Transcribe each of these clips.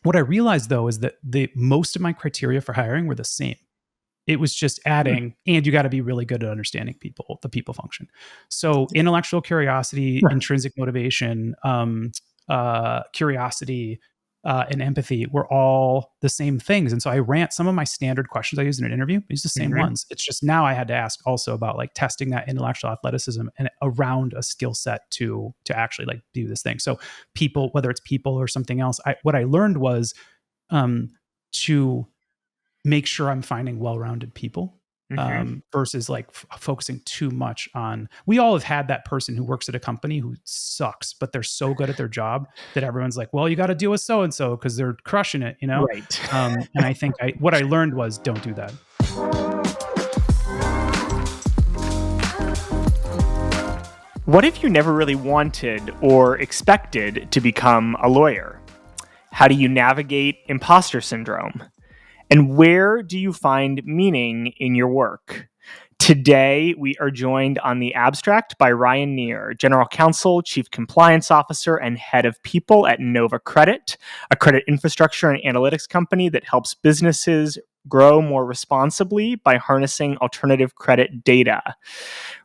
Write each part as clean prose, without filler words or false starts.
What I realized though is that most of my criteria for hiring were the same. It was just adding, and you got to be really good at understanding people, the people function. So intellectual curiosity, intrinsic motivation, curiosity, and empathy were all the same things. And so I ran some of my standard questions I used in an interview. I used the same ones. It's just now I had to ask also about like testing that intellectual athleticism and around a skill set to actually like do this thing. So people, whether it's people or something else, what I learned was to make sure I'm finding well-rounded people versus like focusing too much on. We all have had that person who works at a company who sucks, but they're so good at their job that everyone's like, well, you got to deal with so-and-so because they're crushing it, you know? Right. And I think what I learned was don't do that. What if you never really wanted or expected to become a lawyer? How do you navigate imposter syndrome? And where do you find meaning in your work? Today, we are joined on the abstract by Ryan Nier, General Counsel, Chief Compliance Officer, and Head of People at Nova Credit, a credit infrastructure and analytics company that helps businesses grow more responsibly by harnessing alternative credit data.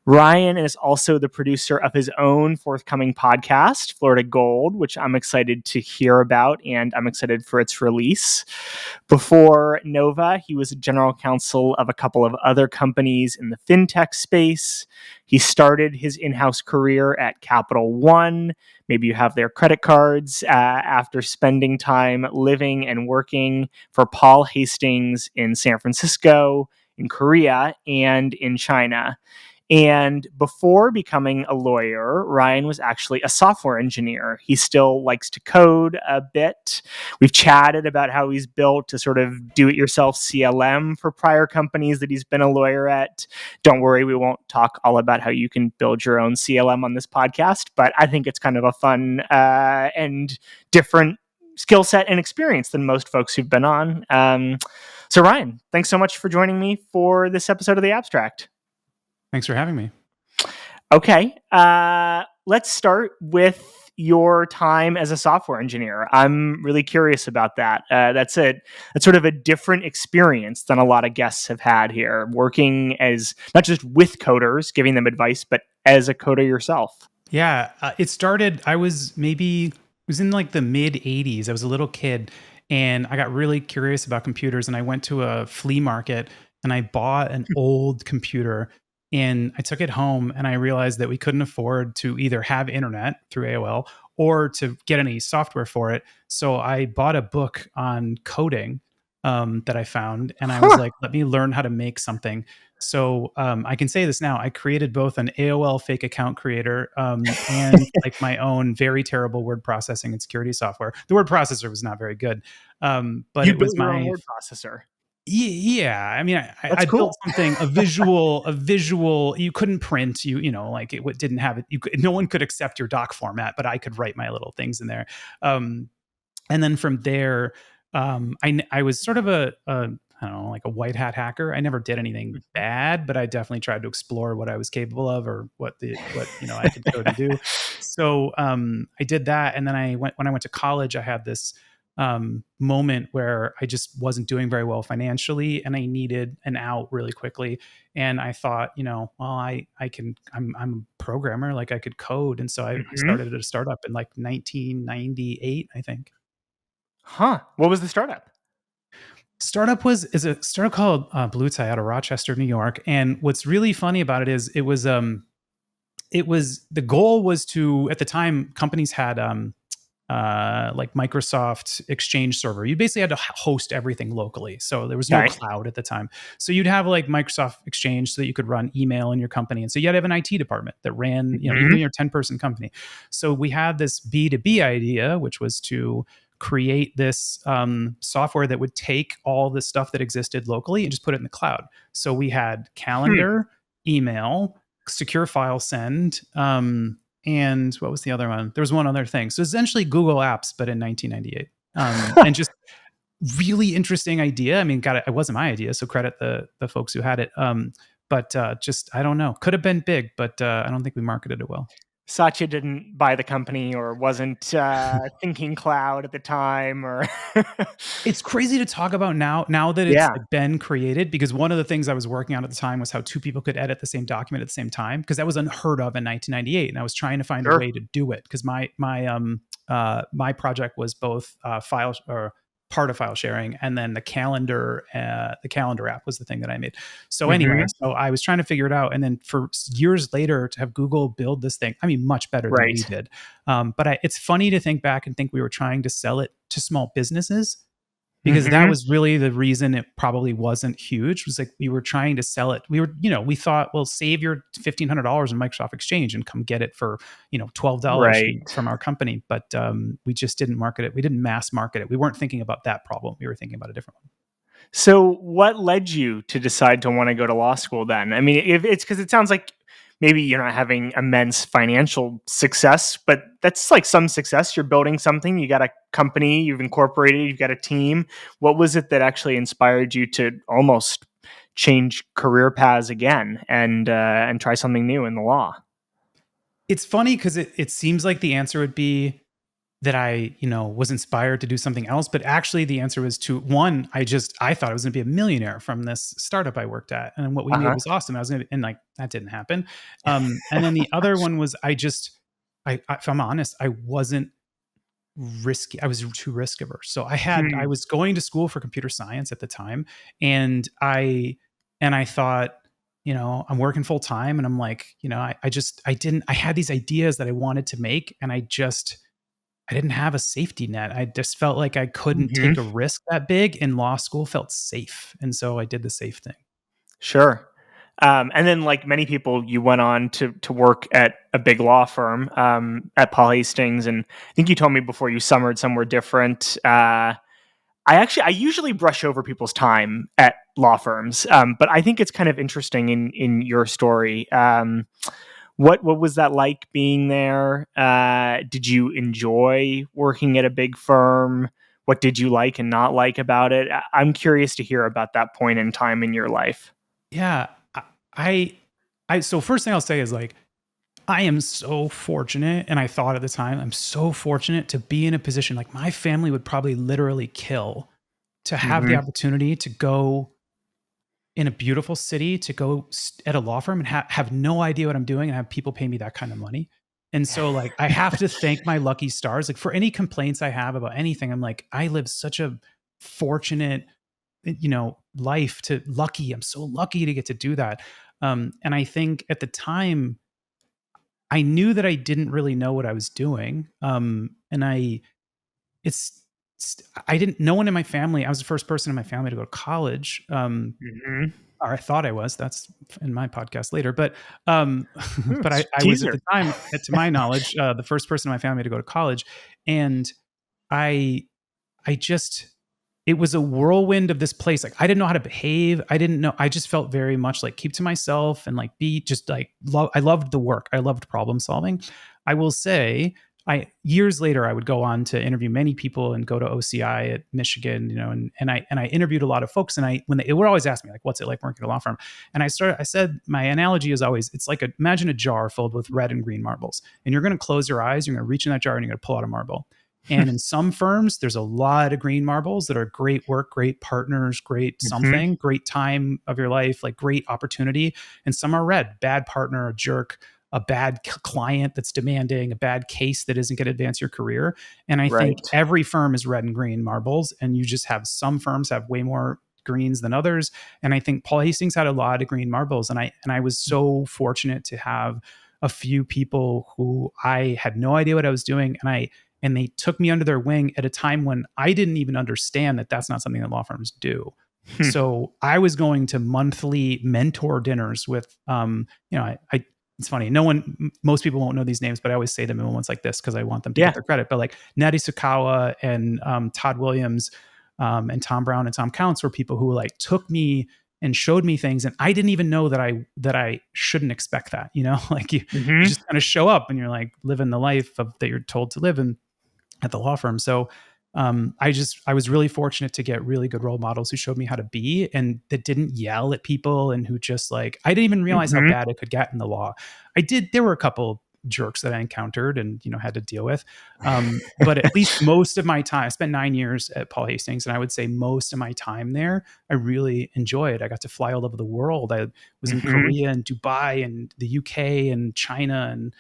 Ryan is also the producer of his own forthcoming podcast, Florida Gold, which I'm excited to hear about, and I'm excited for its release. Before Nova, he was general counsel of a couple of other companies in the fintech space. He started his in-house career at Capital One. Maybe you have their credit cards after spending time living and working for Paul Hastings in San Francisco, in Korea, and in China. And before becoming a lawyer, Ryan was actually a software engineer. He still likes to code a bit. We've chatted about how he's built a sort of do-it-yourself CLM for prior companies that he's been a lawyer at. Don't worry, we won't talk all about how you can build your own CLM on this podcast, but I think it's kind of a fun and different skill set and experience than most folks who've been on. So Ryan, thanks so much for joining me for this episode of The Abstract. Thanks for having me. Okay. Let's start with your time as a software engineer. I'm really curious about that. That's sort of a different experience than a lot of guests have had here, working as not just with coders, giving them advice, but as a coder yourself. Yeah, it started, I was in like the mid 80s. I was a little kid and I got really curious about computers and I went to a flea market and I bought an old computer. And I took it home and I realized that we couldn't afford to either have internet through AOL or to get any software for it. So I bought a book on coding that I found. And I was like, let me learn how to make something. So I can say this now. I created both an AOL fake account creator and like my own very terrible word processing and security software. The word processor was not very good. But it was your my own word processor. Yeah, I mean, I cool. built something, a visual. You couldn't print, like it didn't have it. No one could accept your doc format, but I could write my little things in there. And then from there, I was sort of I don't know, like a white hat hacker. I never did anything bad, but I definitely tried to explore what I was capable of or what I could code and do. So I did that, and then when I went to college, I had this moment where I just wasn't doing very well financially and I needed an out really quickly. And I thought, well, I'm a programmer, like I could code. And so I started at a startup in like 1998, I think. Huh. What was the startup? Startup is a startup called Blue Tie out of Rochester, New York. And what's really funny about it is it was the goal was to, at the time, companies had like Microsoft Exchange server. You basically had to host everything locally. So there was no cloud at the time. So you'd have like Microsoft Exchange so that you could run email in your company. And so you had to have an IT department that ran, even your 10-person company. So we had this B2B idea, which was to create this software that would take all the stuff that existed locally and just put it in the cloud. So we had calendar, email, secure file send, and what was the other one? There was one other thing. So essentially Google Apps, but in 1998. And just really interesting idea. I mean, it wasn't my idea, so credit the folks who had it. But just, I don't know. Could have been big, but I don't think we marketed it well. Satya didn't buy the company or wasn't thinking cloud at the time, or It's crazy to talk about now that it's, yeah, like, been created, because one of the things I was working on at the time was how 2 people could edit the same document at the same time, because that was unheard of in 1998, and I was trying to find a sure, way to do it, because my project was both, file or part of file sharing, and then the calendar app was the thing that I made. So anyway, hmm, so I was trying to figure it out, and then for years later to have Google build this thing, I mean, much better than we right, did. But it's funny to think back and think we were trying to sell it to small businesses, because that hmm, was really the reason it probably wasn't huge. Was like we were trying to sell it. We thought, well, save your $1,500 in Microsoft Exchange and come get it for $12 right. from our company. But we just didn't market it. We didn't mass market it. We weren't thinking about that problem. We were thinking about a different one. So, what led you to decide to want to go to law school then? I mean, if it's because it sounds like maybe you're not having immense financial success, but that's like some success. You're building something, you got a company, you've incorporated, you've got a team. What was it that actually inspired you to almost change career paths again and try something new in the law? It's funny because it seems like the answer would be that I, was inspired to do something else. But actually the answer was to one, I thought I was gonna be a millionaire from this startup I worked at. And what we Uh made huh. was awesome. I was gonna, and like that didn't happen. And then the other one was if I'm honest, I wasn't risky. I was too risk averse. So I Hmm. was going to school for computer science at the time, and I thought, I'm working full time, and I'm like, I had these ideas that I wanted to make, and I didn't have a safety net. I just felt like I couldn't take a Hmm. risk that big, and law school felt safe. And so I did the safe thing. Sure. And then, like many people, you went on to work at a big law firm at Paul Hastings, and I think you told me before you summered somewhere different. I usually brush over people's time at law firms, but I think it's kind of interesting in your story. What was that like being there? Did you enjoy working at a big firm? What did you like and not like about it? I'm curious to hear about that point in time in your life. Yeah. I, so first thing I'll say is like, I am so fortunate. And I thought at the time, I'm so fortunate to be in a position like my family would probably literally kill to have the Hmm. opportunity to go in a beautiful city, to go at a law firm and have no idea what I'm doing and have people pay me that kind of money. And so, like, I have to thank my lucky stars. Like, for any complaints I have about anything, I'm like, I live such a fortunate, life to lucky. I'm so lucky to get to do that. And I think at the time, I knew that I didn't really know what I was doing. And it's, I didn't, no one in my family, I was the first person in my family to go to college. Hmm. Or I thought I was. That's in my podcast later. But but It's I was at teaser. the time, to my knowledge, the first person in my family to go to college, and I I just it was a whirlwind of this place. Like, I didn't know how to behave. I didn't know. I just felt very much like keep to myself and like be just like love. I loved the work. I loved problem solving. I will say, I years later I would go on to interview many people and go to OCI at Michigan, and I interviewed a lot of folks, and it would always ask me like, what's it like working at a law firm? And I said my analogy is always, it's like imagine a jar filled with red and green marbles, and you're going to close your eyes, you're going to reach in that jar, and you're going to pull out a marble. And in some firms, there's a lot of green marbles that are great work, great partners, great Hmm. something, great time of your life, like great opportunity. And some are red, bad partner, a jerk, a bad client that's demanding, a bad case that isn't going to advance your career. And I think Right. every firm is red and green marbles. And you just have some firms have way more greens than others. And I think Paul Hastings had a lot of green marbles. And I was so fortunate to have a few people who I had no idea what I was doing. And they took me under their wing at a time when I didn't even understand that that's not something that law firms do. Hmm. So I was going to monthly mentor dinners with, it's funny. Most people won't know these names, but I always say them in moments like this because I want them to get Yeah. their credit. But like Natty Sukawa and Todd Williams and Tom Brown and Tom Counts were people who like took me and showed me things, and I didn't even know that I shouldn't expect that. Like you Hmm. just kind of show up and you're like living the life that you're told to live, and at the law firm. So I was really fortunate to get really good role models who showed me how to be, and that didn't yell at people, and who just like, I didn't even realize how Hmm. bad it could get in the law. I did. There were a couple jerks that I encountered and, had to deal with. But at least most of my time, I spent 9 years at Paul Hastings, and I would say most of my time there, I really enjoyed. I got to fly all over the world. I was in Korea and Dubai and the UK and China and,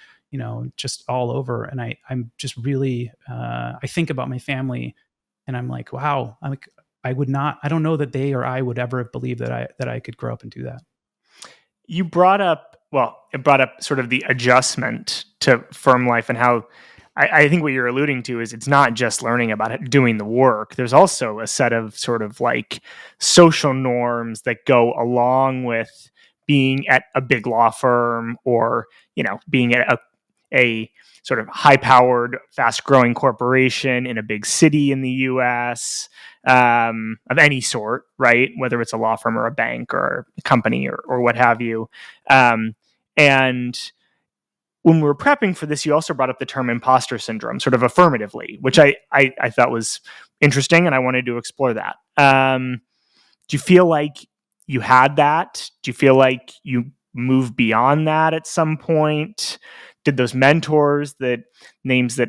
just all over. And I'm just really, I think about my family and I'm like, wow, I don't know that they or I would ever have believed that I could grow up and do that. You brought up, it brought up sort of the adjustment to firm life and how I think what you're alluding to is it's not just learning about it, doing the work. There's also a set of sort of like social norms that go along with being at a big law firm or, being at a sort of high-powered, fast-growing corporation in a big city in the U.S. Of any sort, right? Whether it's a law firm or a bank or a company or what have you. And when we were prepping for this, you also brought up the term imposter syndrome, sort of affirmatively, which I thought was interesting, and I wanted to explore that. Do you feel like you had that? Do you feel like you moved beyond that at some point? Did those mentors, names that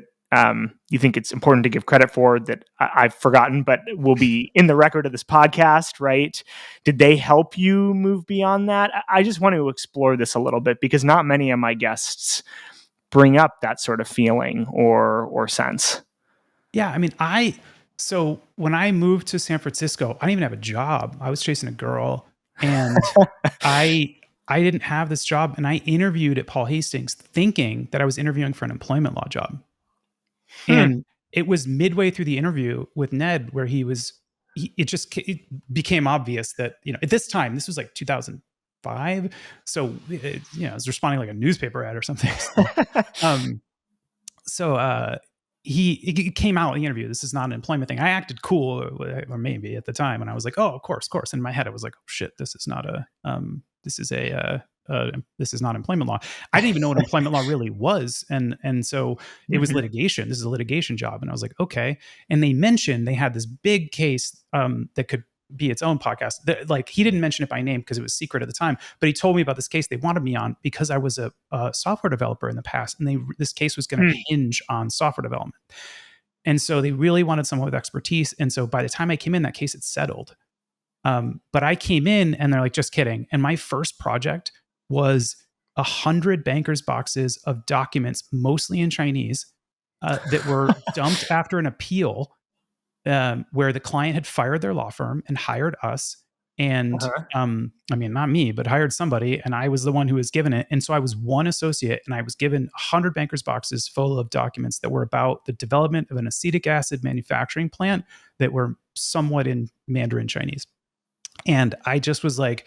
you think it's important to give credit for that I've forgotten, but will be in the record of this podcast, right? Did they help you move beyond that? I just want to explore this a little bit because not many of my guests bring up that sort of feeling or sense. Yeah, I mean, so when I moved to San Francisco, I didn't even have a job. I was chasing a girl, and I didn't have this job, and I interviewed at Paul Hastings thinking that I was interviewing for an employment law job. And it was midway through the interview with Ned where it became obvious that, at this time, this was like 2005. So, I was responding like a newspaper ad or something. He came out in the interview. This is not an employment thing. I acted cool, or maybe at the time, and I was like, "Oh, of course." In my head, I was like, "Oh shit, this is not employment law." I didn't even know what employment law really was, and so it was litigation. This is a litigation job, and I was like, "Okay." And they mentioned they had this big case that could be its own podcast. Like he didn't mention it by name because it was secret at the time, but he told me about this case they wanted me on because I was a software developer in the past, and this case was going to hinge on software development. And so they really wanted someone with expertise. And so by the time I came in, that case had settled. But I came in and they're like, "Just kidding." And my first project was 100 bankers' boxes of documents, mostly in Chinese, that were dumped after an appeal where the client had fired their law firm and hired us. And I mean, not me, but hired somebody. And I was the one who was given it. And so I was one associate, and I was given 100 bankers' boxes full of documents that were about the development of an acetic acid manufacturing plant that were somewhat in Mandarin Chinese. And I just was like,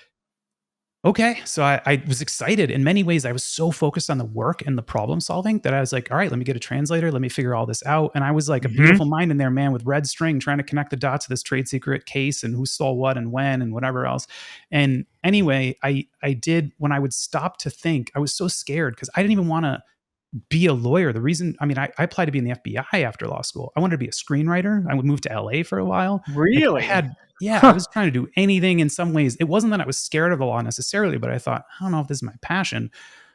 okay. So I was excited. In many ways, I was so focused on the work and the problem solving that I was like, all right, let me get a translator. Let me figure all this out. And I was like a beautiful mind in there, man, with red string, trying to connect the dots of this trade secret case and who stole what and when and whatever else. And anyway, I did, when I would stop to think, I was so scared because I didn't even want to be a lawyer. The reason, I applied to be in the FBI after law school. I wanted to be a screenwriter. I would move to LA for a while. Really? I was trying to do anything in some ways. It wasn't that I was scared of the law necessarily, but I thought, I don't know if this is my passion.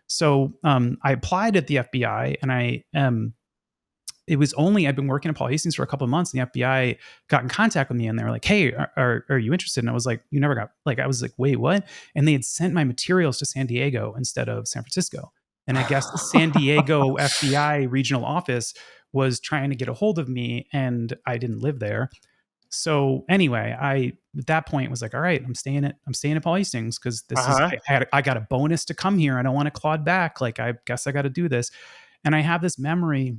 So I applied at the FBI, and it was only, I'd been working at Paul Hastings for a couple of months, and the FBI got in contact with me, and they were like, "Hey, are you interested?" And I was like, "You never got," like, I was like, "Wait, what?" And they had sent my materials to San Diego instead of San Francisco. And I guess the San Diego FBI regional office was trying to get a hold of me, and I didn't live there. So anyway, I at that point was like, all right, I'm staying at Paul Hastings because this is I got a bonus to come here. I don't want to claw back. Like, I guess I got to do this. And I have this memory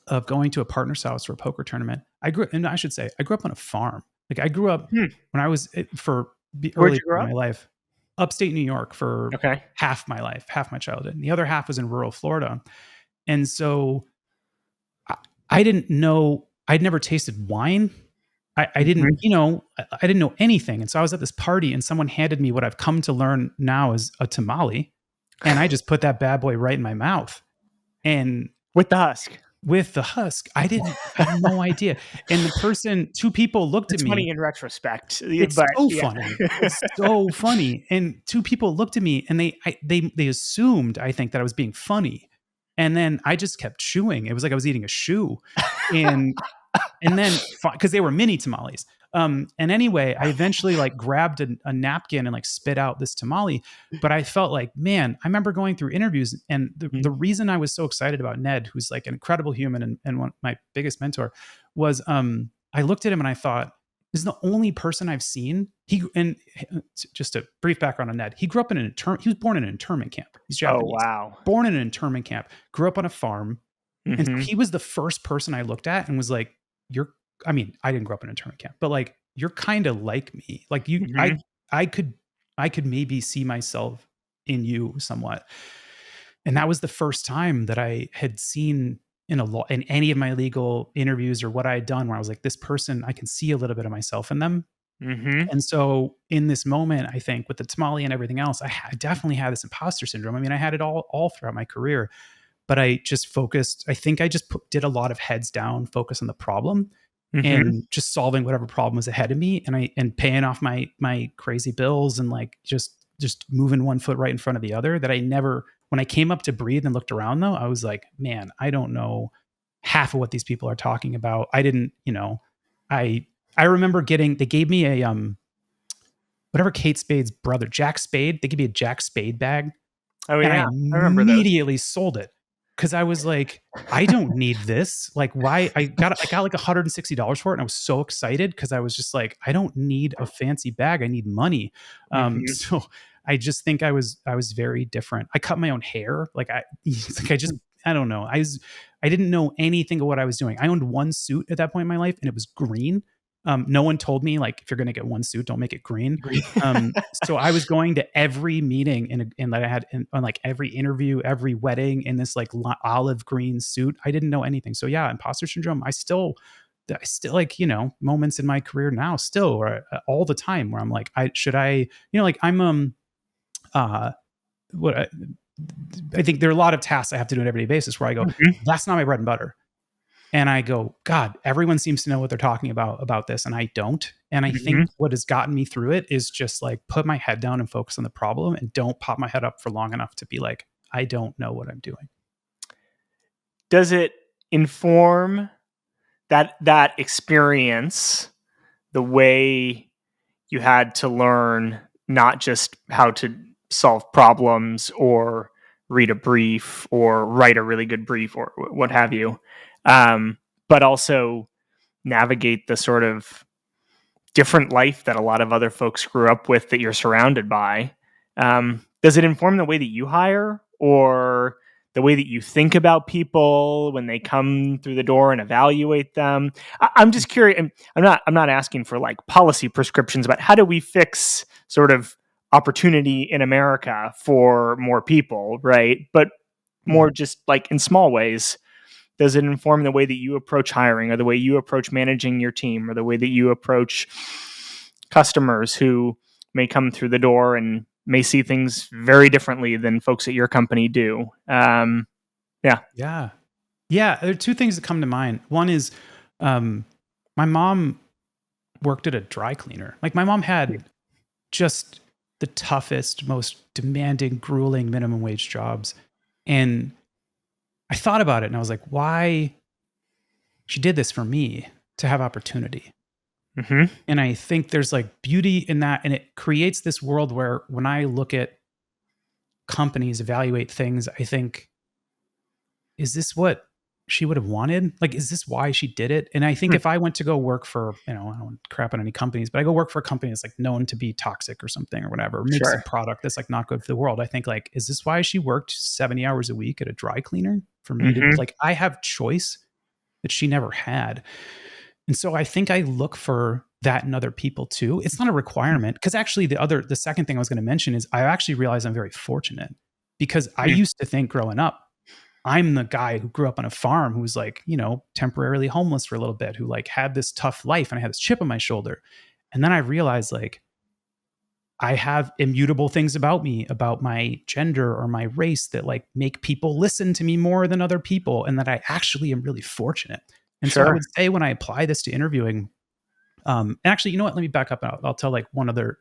of going to a partner's house for a poker tournament. I grew up on a farm. Like, I grew up when I was early in my life, upstate New York for half my life, half my childhood. And the other half was in rural Florida. And so I didn't know, I'd never tasted wine. I didn't, I didn't know anything. And so I was at this party, and someone handed me what I've come to learn now is a tamale. And I just put that bad boy right in my mouth. And with the husk, I had no idea. And two people looked at me. It's funny in retrospect. It's so funny. It's so funny. And two people looked at me, and they assumed, I think, that I was being funny. And then I just kept chewing. It was like I was eating a shoe. And then because they were mini tamales. And anyway, I eventually like grabbed a napkin and like spit out this tamale. But I felt like, man, I remember going through interviews, and the reason I was so excited about Ned, who's like an incredible human and one my biggest mentor, was I looked at him and I thought, this is the only person I've seen. Just a brief background on Ned. He grew up in he was born in an internment camp. He's Oh, Japanese. wow. Born in an internment camp, grew up on a farm. And so Mm-hmm. he was the first person I looked at and was like, I mean, I didn't grow up in an internment camp, but like, you're kind of like me. Like Mm-hmm. I could maybe see myself in you somewhat. And that was the first time that I had seen in any of my legal interviews or what I had done, where I was like, this person, I can see a little bit of myself in them. Mm-hmm. And so in this moment, I think with the tamale and everything else, I definitely had this imposter syndrome. I mean, I had it all throughout my career, but I just focused. I think I just did a lot of heads down, focus on the problem, Mm-hmm. and just solving whatever problem was ahead of me, and paying off my crazy bills, and like just moving one foot right in front of the other. That I never, when I came up to breathe and looked around though, I was like, man, I don't know half of what these people are talking about. I didn't, I remember they gave me a whatever Kate Spade's brother, Jack Spade, they gave me a Jack Spade bag, Oh, and I yeah. I remember those. immediately sold it because I was like, I don't need this. Like, why? I got like $160 for it, and I was so excited because I was just like, I don't need a fancy bag. I need money. Mm-hmm. So I just think I was very different. I cut my own hair. Like it's like I don't know. I didn't know anything of what I was doing. I owned one suit at that point in my life, and it was green. No one told me like, if you're going to get one suit, don't make it green. So I was going to every meeting and that I had on like every interview, every wedding in this like olive green suit. I didn't know anything. So yeah, imposter syndrome. I still like, moments in my career now still, or all the time where I'm like, like I'm, uh, what I think there are a lot of tasks I have to do on an everyday basis where I go, Mm-hmm. that's not my bread and butter. And I go, God, everyone seems to know what they're talking about this, and I don't. And I think Mm-hmm. what has gotten me through it is just like put my head down and focus on the problem, and don't pop my head up for long enough to be like, I don't know what I'm doing. Does it inform that experience the way you had to learn not just how to solve problems or read a brief or write a really good brief or what have you, but also navigate the sort of different life that a lot of other folks grew up with that you're surrounded by? Does it inform the way that you hire or the way that you think about people when they come through the door and evaluate them? I'm just curious. And I'm not asking for like policy prescriptions, but how do we fix sort of opportunity in America for more people, right? But more just like in small ways. Does it inform the way that you approach hiring, or the way you approach managing your team, or the way that you approach customers who may come through the door and may see things very differently than folks at your company do? Yeah. Yeah. Yeah. There are two things that come to mind. One is my mom worked at a dry cleaner. Like, my mom had just the toughest, most demanding, grueling minimum wage jobs. And I thought about it and I was like, why she did this for me to have opportunity. Mm-hmm. And I think there's like beauty in that. And it creates this world where when I look at companies evaluate things, I think, is this what she would have wanted? Like, is this why she did it? And I think if I went to go work for, I don't want to crap on any companies, but I go work for a company that's like known to be toxic or something or whatever, or makes a Sure. product that's like not good for the world. I think like, is this why she worked 70 hours a week at a dry cleaner for me to Mm-hmm. like, I have choice that she never had. And so I think I look for that in other people too. It's not a requirement, because actually the second thing I was going to mention is I actually realize I'm very fortunate, because I used to think growing up, I'm the guy who grew up on a farm who was like, temporarily homeless for a little bit, who like had this tough life, and I had this chip on my shoulder. And then I realized like I have immutable things about me, about my gender or my race, that like make people listen to me more than other people, and that I actually am really fortunate. And so I Sure. would say when I apply this to interviewing, actually, you know what? Let me back up and I'll tell like one other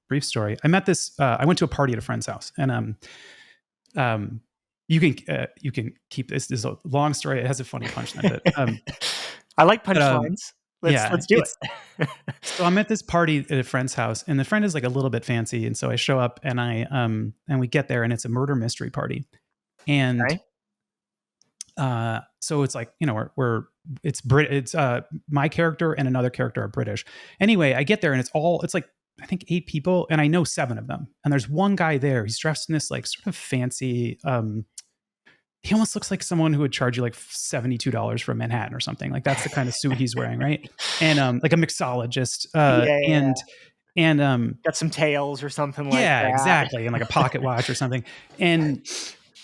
brief story. I met this. I went to a party at a friend's house, and you can keep this. This is a long story. It has a funny punchline, but I like but punchlines. yeah, Let's do it's it. so I'm at this party at a friend's house, and the friend is like a little bit fancy, and so I show up, and and we get there, and it's a murder mystery party, and Okay. so it's like, you know, it's my character and another character are British. Anyway, I get there, and it's like I think 8 people, and I know 7 of them, and there's one guy there. He's dressed in this like sort of fancy. He almost looks like someone who would charge you like $72 for Manhattan or something. Like that's the kind of suit he's wearing, right? And like a mixologist, Yeah. and Got some tails or something like yeah, that. exactly, and like a pocket watch or something. And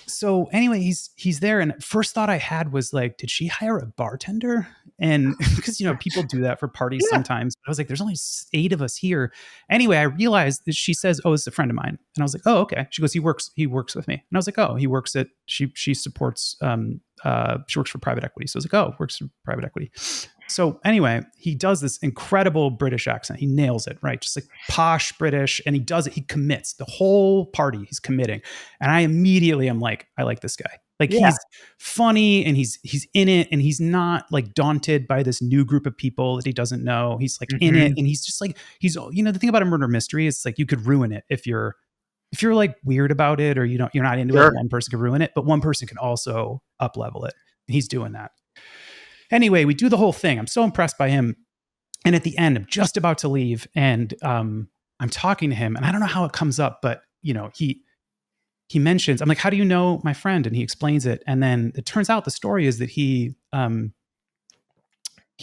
so anyway, he's there, and first thought I had was like, did she hire a bartender? And because, you know, people do that for parties Yeah. sometimes. But I was like, there's only 8 of us here. Anyway, I realized that she says, oh, it's a friend of mine, and I was like, oh, okay. She goes, he works with me, and I was like, oh, he works at she supports she works for private equity. So I was like, oh, works for private equity. So anyway, he does this incredible British accent. He nails it, right? Just like posh British. And he does it. He commits the whole party. He's committing. And I immediately am like, I like this guy. Like Yeah. he's funny and he's in it, and he's not like daunted by this new group of people that he doesn't know. He's like in it, Mhm. and he's just like, he's, you know, the thing about a murder mystery is like you could ruin it if you're like weird about it, or you're not into it. Sure. One person could ruin it, but one person can also up level it. And he's doing that. Anyway, we do the whole thing. I'm so impressed by him. And at the end, I'm just about to leave, and I'm talking to him, and I don't know how it comes up, but you know, he mentions, I'm like, how do you know my friend? And he explains it. And then it turns out the story is that he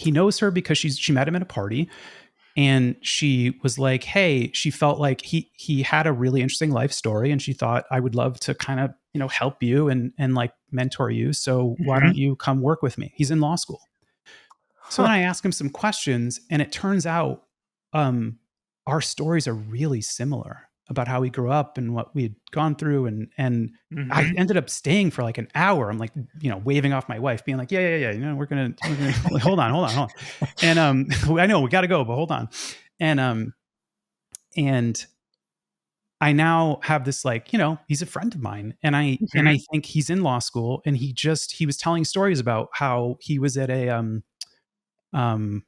knows her because she met him at a party, and she was like, hey, she felt like he had a really interesting life story, and she thought, I would love to kind of, you know, help you and like mentor you. So why Mhm. don't you come work with me? He's in law school. So Huh. then I ask him some questions, and it turns out our stories are really similar about how we grew up and what we had gone through. And I Mhm. ended up staying for like an hour. I'm like, you know, waving off my wife, being like, yeah. You know, we're gonna like, hold on. And I know we got to go, but hold on. And and I now have this, like, you know, he's a friend of mine, and I Mhm. think he's in law school, and he was telling stories about how he was at a um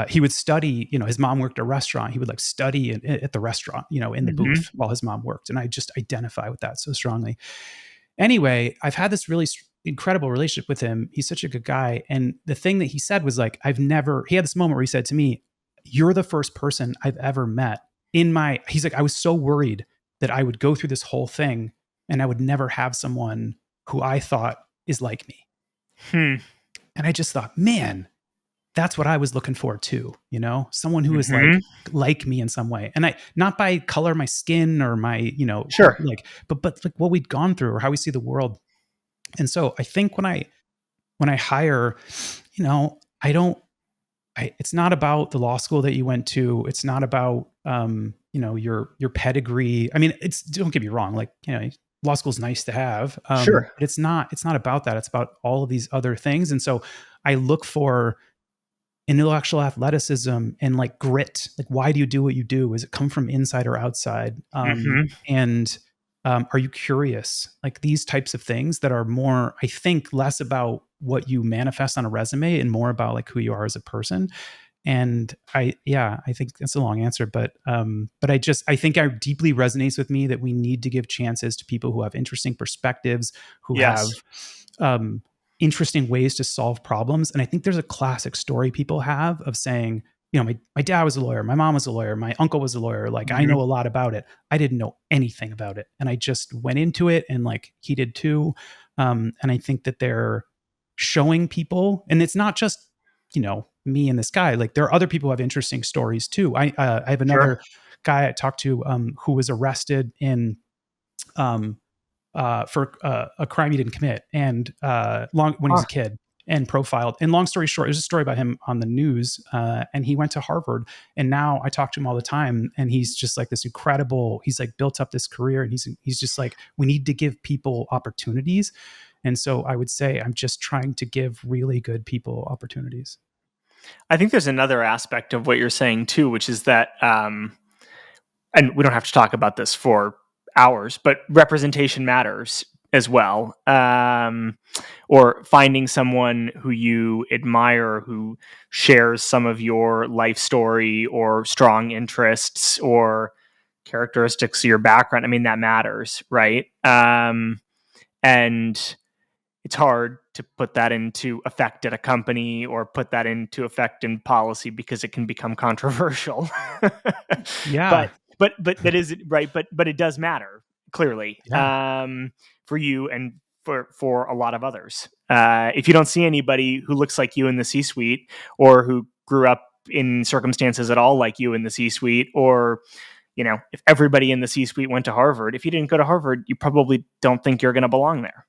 he would study, you know, his mom worked at a restaurant. He would like study at the restaurant, you know, in the Mhm. booth while his mom worked. And I just identify with that so strongly. Anyway, I've had this really incredible relationship with him. He's such a good guy. And the thing that he said was like, he had this moment where he said to me, you're the first person I've ever met he's like, I was so worried that I would go through this whole thing and I would never have someone who I thought is like me. Hmm. And I just thought, man, that's what I was looking for too, you know, someone who is Mhm. like me in some way. And I, not by color of my skin or my, you know, Sure. like, but like what we'd gone through or how we see the world. And so I think when I hire, you know, it's not about the law school that you went to. It's not about, you know, your pedigree. I mean, don't get me wrong. Like, you know, law school is nice to have. Sure. But it's not about that. It's about all of these other things. And so I look for intellectual athleticism and like grit. Like, why do you do what you do? Is it come from inside or outside? Mhm. And are you curious? Like these types of things that are more, I think, less about what you manifest on a resume and more about like who you are as a person. And I think that's a long answer, but I think it deeply resonates with me that we need to give chances to people who have interesting perspectives, who have Yes. um, interesting ways to solve problems. And I think there's a classic story people have of saying, you know, my dad was a lawyer, my mom was a lawyer, my uncle was a lawyer. Like I Mhm. know a lot about it. I didn't know anything about it, and I just went into it, and like he did too. And I think that they're showing people, and it's not just, you know, me and this guy. Like there are other people who have interesting stories too. I have another Sure. guy I talked to who was arrested in um, for a crime he didn't commit, and when he was Huh. a kid, and profiled. And long story short, there's a story about him on the news, and he went to Harvard. And now I talk to him all the time, and he's just like this incredible. He's like built up this career, and he's just like, we need to give people opportunities. And so I would say I'm just trying to give really good people opportunities. I think there's another aspect of what you're saying too, which is that, and we don't have to talk about this for hours, but representation matters. as well, or finding someone who you admire who shares some of your life story or strong interests or characteristics of your background. I mean, that matters, right? And it's hard to put that into effect at a company or put that into effect in policy because it can become controversial. Yeah. but but that is right. But it does matter clearly, Yeah. for you and for a lot of others. If you don't see anybody who looks like you in the C-suite or who grew up in circumstances at all like you in the C-suite, or if everybody in the C-suite went to Harvard, if you didn't go to Harvard, you probably don't think you're going to belong there.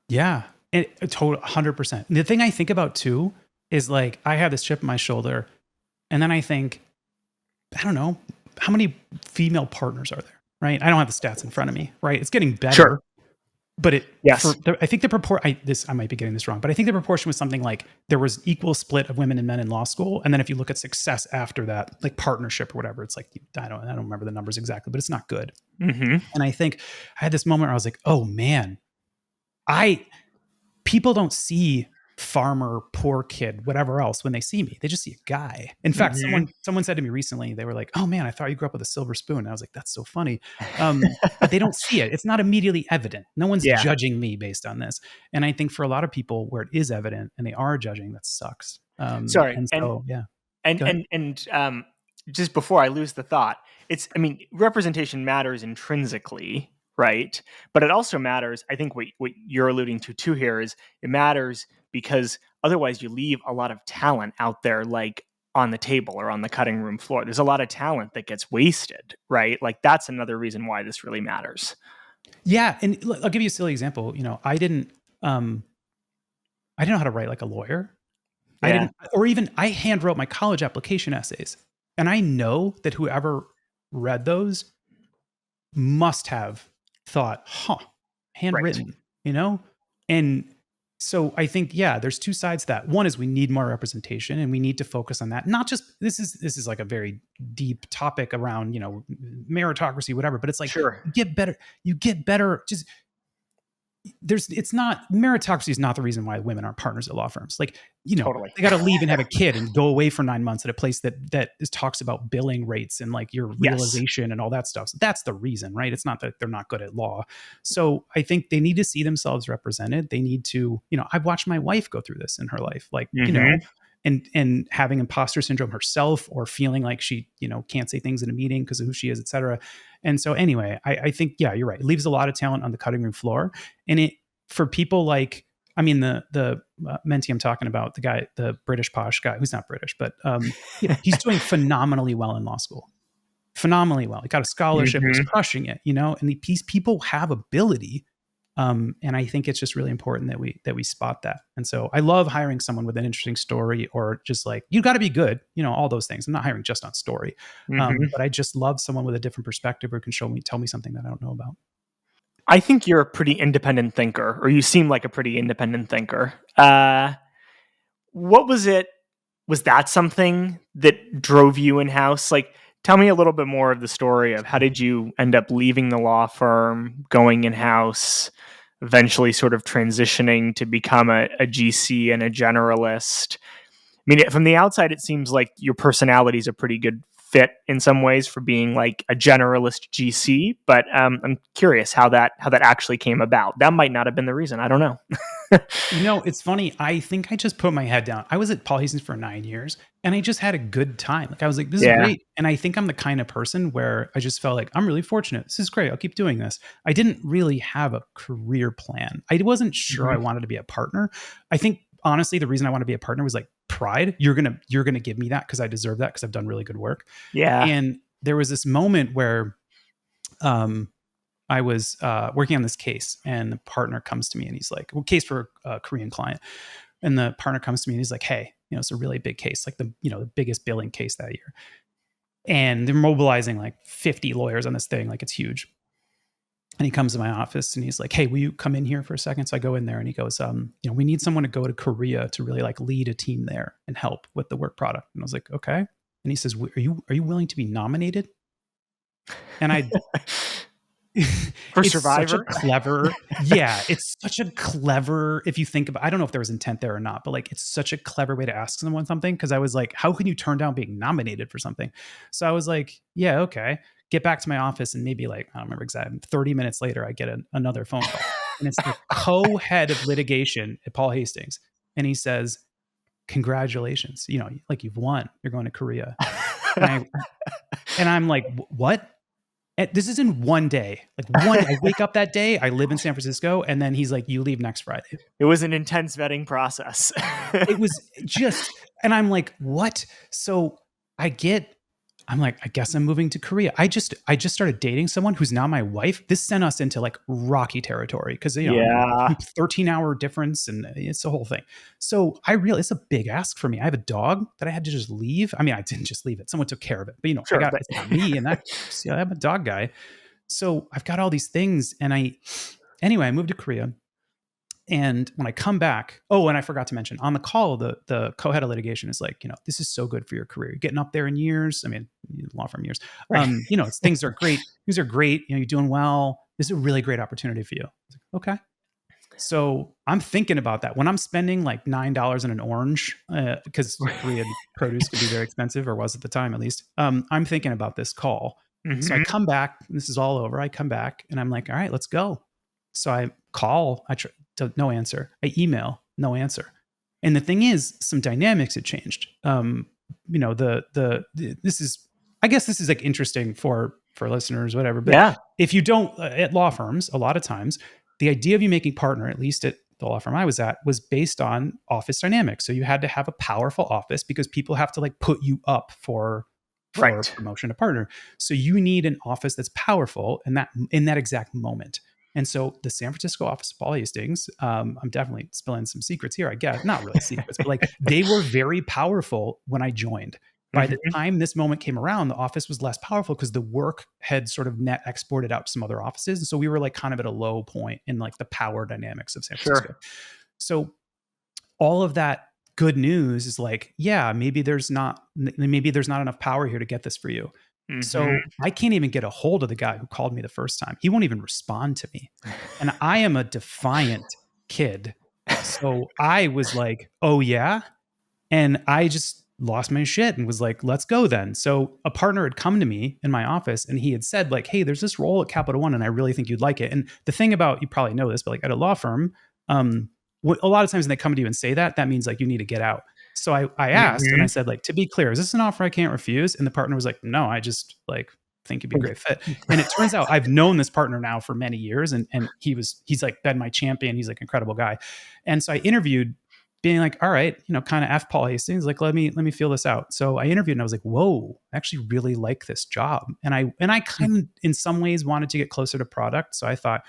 Yeah. And a total 100%. The thing I think about too is like, I have this chip on my shoulder, and then I think, I don't know, how many female partners are there? Right. I don't have the stats in front of me. Right. It's getting Sure. better. But Yes. I think the proportion, I might be getting this wrong, but I think the proportion was something like there was equal split of women and men in law school. And then if you look at success after that, like partnership or whatever, it's like, I don't remember the numbers exactly, but it's not good. Mm-hmm. And I think I had this moment where I was like, oh man, people don't see farmer, poor kid, whatever else when they see me. They just see a guy. In fact, Mm-hmm. someone said to me recently, they were like, "Oh man, I thought you grew up with a silver spoon." And I was like, "That's so funny." But they don't see it. It's not immediately evident. No one's Yeah. judging me based on this. And I think for a lot of people where it is evident and they are judging, that sucks. Sorry. And And so yeah, and go ahead. and just before I lose the thought, I mean, representation matters intrinsically, right? But it also matters. I think what you're alluding to too here is it matters because otherwise you leave a lot of talent out there, like on the table or on the cutting room floor. There's a lot of talent that gets wasted, right? Like that's another reason why this really matters. Yeah, and I'll give you a silly example. I didn't know how to write like a lawyer. I Yeah. didn't, or even I hand wrote my college application essays. And I know that whoever read those must have thought, huh, Right. handwritten, you know? And so I think, yeah, there's two sides to that. One is we need more representation and we need to focus on that. Not just this is like a very deep topic around, meritocracy, whatever, but it's like Sure. you get better, just it's not meritocracy is not the reason why women aren't partners at law firms. Like, Totally. they got to leave and have a kid and go away for 9 months at a place that talks about billing rates and like your Yes. realization and all that stuff. So that's the reason, right? It's not that they're not good at law. So I think they need to see themselves represented. They need to, I've watched my wife go through this in her life, like, Mm-hmm. and having imposter syndrome herself, or feeling like she, can't say things in a meeting because of who she is, et cetera. And so anyway, I think, yeah, you're right. It leaves a lot of talent on the cutting room floor. And it, for people like, I mean, the mentee I'm talking about, the guy, the British posh guy, who's not British, but he's doing phenomenally well in law school. Phenomenally well. He got a scholarship, was Mm-hmm. crushing it, and these people have ability. And I think it's just really important that we spot that. And so I love hiring someone with an interesting story, or just like, you got to be good, all those things. I'm not hiring just on story, Mm-hmm. but I just love someone with a different perspective or can tell me something that I don't know about. I think you're a pretty independent thinker, or you seem like a pretty independent thinker. What was it? Was that something that drove you in house? Like, tell me a little bit more of the story of how did you end up leaving the law firm, going in house, eventually sort of transitioning to become a GC and a generalist? I mean, from the outside, it seems like your personality is a pretty good fit in some ways for being like a generalist GC. But I'm curious how that actually came about. That might not have been the reason. I don't know. It's funny. I think I just put my head down. I was at Paul Hastings for 9 years, and I just had a good time. Like, I was like, this is Yeah. great. And I think I'm the kind of person where I just felt like I'm really fortunate. This is great. I'll keep doing this. I didn't really have a career plan. I wasn't sure I Mhm. wanted to be a partner. I think honestly, the reason I wanted to be a partner was like pride. You're gonna give me that because I deserve that because I've done really good work. Yeah. And there was this moment where um I was working on this case, and the partner comes to me and he's like, well, case for a Korean client. And the partner comes to me and he's like, hey, it's a really big case, like the biggest billing case that year. And they're mobilizing like 50 lawyers on this thing. Like, it's huge. And he comes to my office and he's like, hey, will you come in here for a second? So I go in there and he goes, we need someone to go to Korea to really like lead a team there and help with the work product. And I was like, okay. And he says, are you willing to be nominated? And For it's such a Survivor? clever, yeah, it's such a clever, if you think about, I don't know if there was intent there or not, but like it's such a clever way to ask someone something. Cause I was like, how can you turn down being nominated for something? So I was like, yeah, okay. Get back to my office and maybe like, I don't remember exactly, 30 minutes later, I get another phone call. And it's the co-head of litigation at Paul Hastings. And he says, congratulations, like you've won. You're going to Korea. And I'm like, what? And this is in one day. Like one day, I wake up that day, I live in San Francisco, and then he's like, you leave next Friday. It was an intense vetting process. It was just, and I'm like, what? So I'm like, I guess I'm moving to Korea. I just started dating someone who's now my wife. This sent us into like rocky territory because Yeah. 13-hour difference, and it's a whole thing. So I realized it's a big ask for me. I have a dog that I had to just leave. I mean, I didn't just leave it; someone took care of it. But Sure, but it's not me, and I'm a dog guy. So I've got all these things, and I moved to Korea. And when I come back, and I forgot to mention on the call, the co-head of litigation is like, this is so good for your career. You're getting up there in years. I mean, law firm years. right. Things are great. Things are great. You're doing well. This is a really great opportunity for you. Like, okay. So I'm thinking about that when I'm spending like $9 on an orange, because Korean produce could be very expensive, or was at the time at least. I'm thinking about this call. Mm-hmm. So I come back. This is all over. I come back and I'm like, all right, let's go. So I call. No answer. I email. No answer. And the thing is, some dynamics had changed. This is, I guess this is like interesting for listeners, whatever. But Yeah. if you don't, at law firms, a lot of times, the idea of you making partner, at least at the law firm I was at, was based on office dynamics. So you had to have a powerful office because people have to like put you up for Right. promotion to partner. So you need an office that's powerful in that exact moment. And so the San Francisco office of Paul Hastings, I'm definitely spilling some secrets here, I guess. Not really secrets, but like they were very powerful when I joined. By the time this moment came around, the office was less powerful because the work had sort of net exported out to some other offices. And so we were like kind of at a low point in like the power dynamics of San Francisco. Sure. So all of that good news is like, yeah, maybe there's not enough power here to get this for you. Mm-hmm. So I can't even get a hold of the guy who called me the first time. He won't even respond to me. And I am a defiant kid. So I was like, oh yeah. And I just lost my shit and was like, let's go then. So a partner had come to me in my office and he had said like, hey, there's this role at Capital One and I really think you'd like it. And the thing about, you probably know this, but like at a law firm, a lot of times when they come to you and say that means like you need to get out. So I asked and I said, like, to be clear, is this an offer I can't refuse? And the partner was like, no, I just like think you'd be a great fit. And it turns out I've known this partner now for many years. And he's like been my champion. He's like an incredible guy. And so I interviewed being like, all right, kind of F Paul Hastings, like, let me feel this out. So I interviewed and I was like, whoa, I actually really like this job. And I kind of in some ways wanted to get closer to product. So I thought,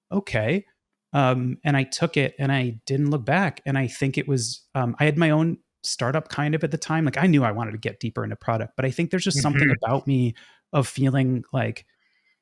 okay. And I took it and I didn't look back. And I think it was, I had my own startup kind of at the time. Like I knew I wanted to get deeper into product, but I think there's just something about me of feeling like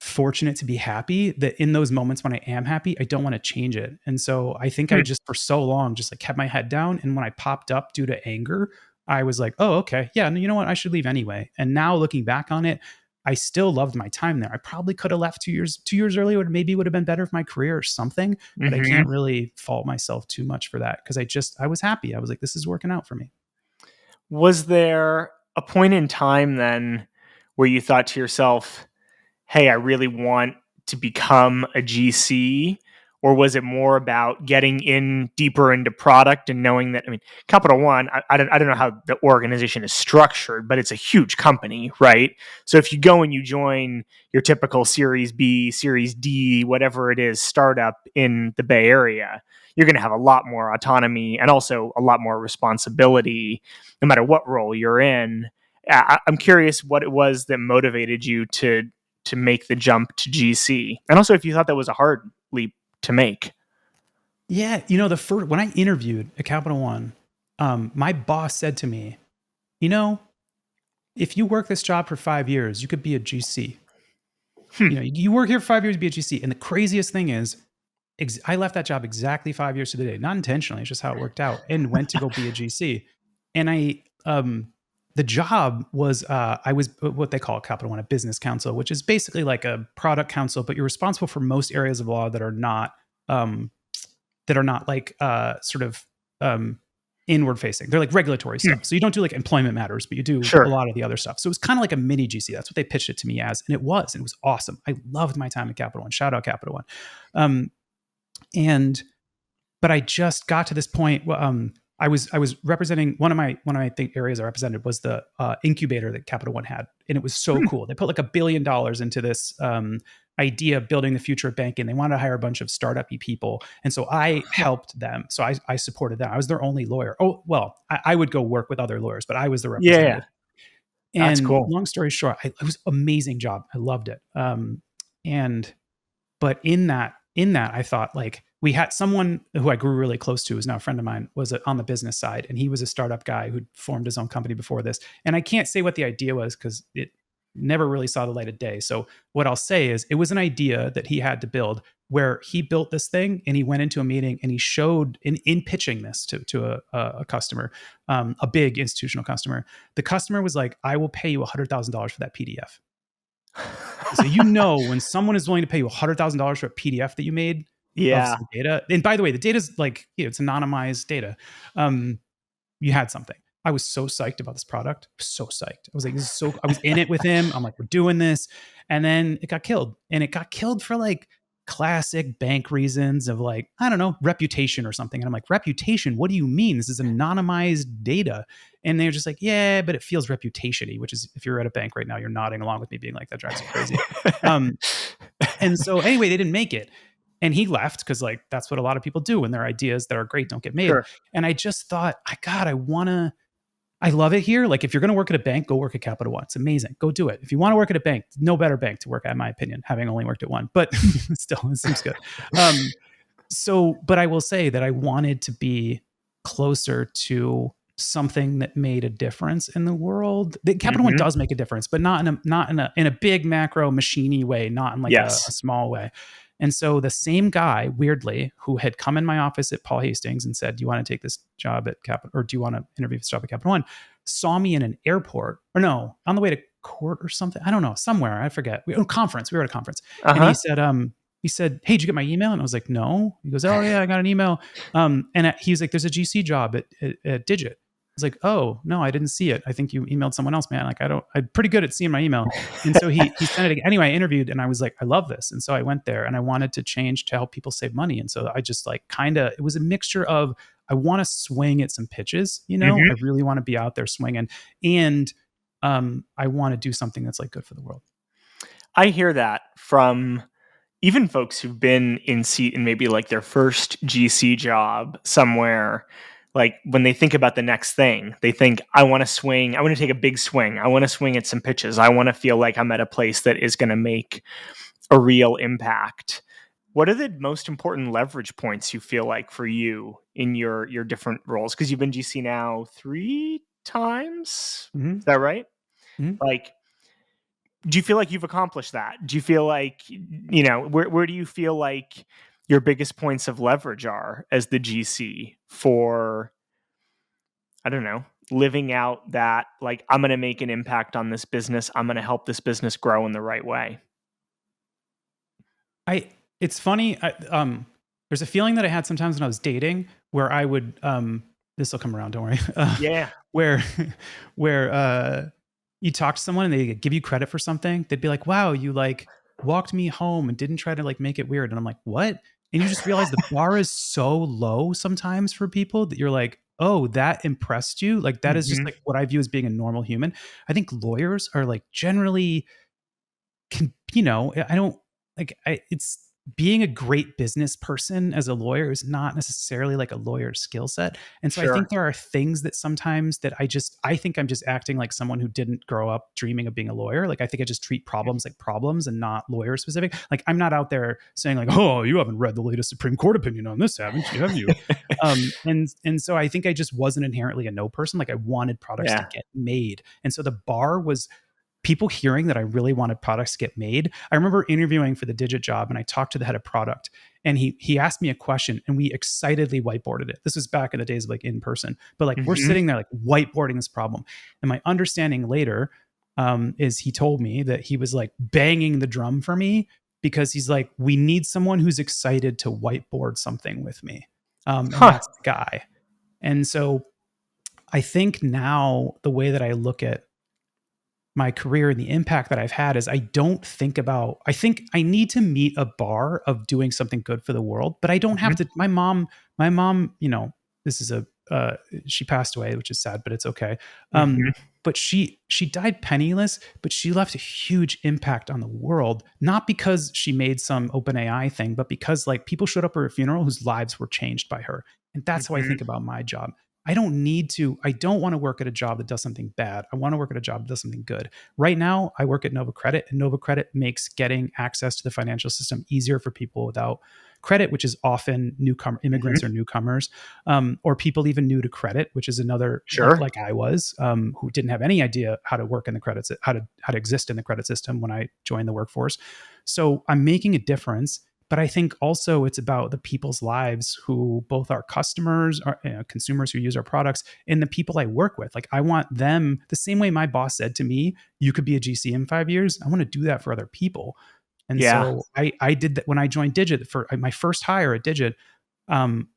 fortunate to be happy that in those moments when I am happy, I don't want to change it. And so I think I just for so long just like kept my head down. And when I popped up due to anger, I was like, oh, okay. Yeah. You know what? I should leave anyway. And now looking back on it, I still loved my time there. I probably could have left 2 years earlier. Maybe would have been better for my career or something, but I can't really fault myself too much for that. Cause I was happy. I was like, this is working out for me. Was there a point in time then where you thought to yourself, hey, I really want to become a GC? Or was it more about getting in deeper into product and knowing that, I mean, Capital One, I don't know how the organization is structured, but it's a huge company, right? So if you go and you join your typical Series B, Series D, whatever it is, startup in the Bay Area, you're going to have a lot more autonomy and also a lot more responsibility, no matter what role you're in. I'm curious what it was that motivated you to make the jump to GC, and also if you thought that was a hard leap to make. Yeah, when I interviewed at Capital One, my boss said to me, if you work this job for 5 years, you could be a GC. You work here for 5 years to be a GC. And the craziest thing is, I left that job exactly 5 years to the day, not intentionally. It's just how it worked out, and went to go be a GC. And the the job was I was what they call Capital One a business counsel, which is basically like a product counsel, but you're responsible for most areas of law um, that are not like sort of inward facing. They're like regulatory stuff. So you don't do like employment matters, but you do a Sure. lot of the other stuff. So it was kind of like a mini GC. That's what they pitched it to me as, and it was. And it was awesome. I loved my time at Capital One. Shout out Capital One. And but I just got to this point. I was representing one of my areas I represented was the incubator that Capital One had, and it was so cool. They put like $1 billion into this idea of building the future of banking. They wanted to hire a bunch of startup-y people, and so I helped them. So I supported them. I was their only lawyer. Oh well, I would go work with other lawyers, but I was the representative. Yeah, that's And cool. long story short, it was an amazing job. I loved it. But in that, I thought like we had someone who I grew really close to, who's now a friend of mine, was on the business side, and he was a startup guy who'd formed his own company before this. And I can't say what the idea was because it never really saw the light of day. So what I'll say is it was an idea that he had to build, where he built this thing and he went into a meeting and he showed in pitching this to a customer, a big institutional customer. The customer was like, "I will pay you $100,000 for that PDF." So when someone is willing to pay you $100,000 for a PDF that you made of some data, and by the way, the data is like, it's anonymized data. You had something. I was so psyched about this product. So psyched. I was like, this is so. I was in it with him. I'm like, we're doing this, and then it got killed, and it got killed for like classic bank reasons of like, I don't know, reputation or something. And I'm like, reputation? What do you mean? This is anonymized data. And they're just like, yeah, but it feels reputation-y, which is, if you're at a bank right now, you're nodding along with me being like, that drives you crazy. And so anyway, they didn't make it. And he left because like, that's what a lot of people do when their ideas that are great don't get made. Sure. And I just thought, I love it here. Like if you're going to work at a bank, go work at Capital One. It's amazing. Go do it. If you want to work at a bank, no better bank to work at, in my opinion, having only worked at one, but still it seems good. But I will say that I wanted to be closer to something that made a difference in the world. Capital One does make a difference, but not in a big macro machiney way, not in like a small way. And so the same guy, weirdly, who had come in my office at Paul Hastings and said, "Do you want to take this job at Capital, or do you want to interview for this job at Capital One?" saw me in an airport, or no, on the way to court or something. I don't know, somewhere. I forget. Conference. We were at a conference, and he said, "Hey, did you get my email?" And I was like, "No." He goes, "Oh yeah, I got an email." And he was like, "There's a GC job at Digit." I was like, "Oh no, I didn't see it. I think you emailed someone else, man. Like I'm pretty good at seeing my email." And so he sent it again. Anyway, I interviewed and I was like, I love this. And so I went there and I wanted to change to help people save money. And so I just like it was a mixture of, I want to swing at some pitches, I really want to be out there swinging, and I want to do something that's like good for the world. I hear that from even folks who've been in seat in maybe like their first GC job somewhere. Like when they think about the next thing, they think, I want to swing. I want to take a big swing. I want to swing at some pitches. I want to feel like I'm at a place that is going to make a real impact. What are the most important leverage points you feel like for you in your different roles? Because you've been GC now 3 times. Is that right? Like, do you feel like you've accomplished that? Do you feel like, where do you feel like your biggest points of leverage are as the GC for, I don't know, living out that, like, I'm going to make an impact on this business. I'm going to help this business grow in the right way. It's funny. There's a feeling that I had sometimes when I was dating where I would, this will come around, don't worry. Where you talk to someone and they give you credit for something. They'd be like, "Wow, you like walked me home and didn't try to like make it weird." And I'm like, "What?" And you just realize the bar is so low sometimes for people that you're like, "Oh, that impressed you?" Like that is just like what I view as being a normal human. I think lawyers are like generally it's being a great business person as a lawyer is not necessarily like a lawyer's skill set. And so I think there are things that sometimes that I think I'm just acting like someone who didn't grow up dreaming of being a lawyer. Like I think I just treat problems like problems and not lawyer specific. Like I'm not out there saying like, "Oh, you haven't read the latest Supreme Court opinion on this, haven't you? Have you?" And so I think I just wasn't inherently a no person. Like I wanted products to get made. And so the bar was, people hearing that I really wanted products to get made. I remember interviewing for the Digit job, and I talked to the head of product, and he asked me a question, and we excitedly whiteboarded it. This was back in the days of like in person, but like we're Mm-hmm. sitting there like whiteboarding this problem. And my understanding later is he told me that he was like banging the drum for me because he's like, we need someone who's excited to whiteboard something with me. And Huh. that's the guy. And so I think now the way that I look at my career and the impact that I've had is I don't think about, I think I need to meet a bar of doing something good for the world, but I don't have Mm-hmm. to. My mom, this is she passed away, which is sad, but it's okay. Mm-hmm. But she died penniless, but she left a huge impact on the world, not because she made some open AI thing, but because like people showed up at her funeral whose lives were changed by her. And that's how I Mm-hmm. think about my job. I don't want to work at a job that does something bad. I want to work at a job that does something good. Right now, I work at Nova Credit, and Nova Credit makes getting access to the financial system easier for people without credit, which is often immigrants Mm-hmm. or newcomers, or people even new to credit, which is another Sure. like I was, who didn't have any idea how to work in the credit, how to exist in the credit system when I joined the workforce. So I'm making a difference. But I think also it's about the people's lives who both are customers, or consumers who use our products, and the people I work with. Like I want them the same way my boss said to me, "You could be a GC in 5 years." I want to do that for other people. And Yeah. so I did that when I joined Digit for my first hire at Digit.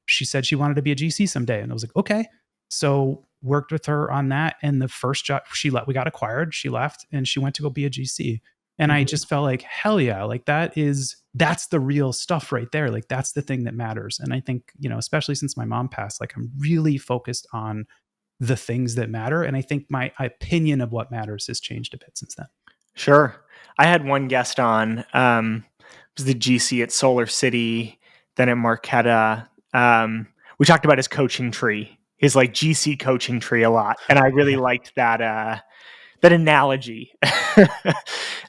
She said she wanted to be a GC someday, and I was like, okay. So worked with her on that, and the first job we got acquired. She left, and she went to go be a GC, and I Mm-hmm. just felt like hell yeah, like that's the real stuff right there. Like that's the thing that matters. And I think especially since my mom passed, like I'm really focused on the things that matter, and I think my opinion of what matters has changed a bit since then. Sure. I had one guest on, was the GC at Solar City, then at Marquetta. We talked about his coaching tree, his like GC coaching tree a lot. And I really Yeah, liked that analogy.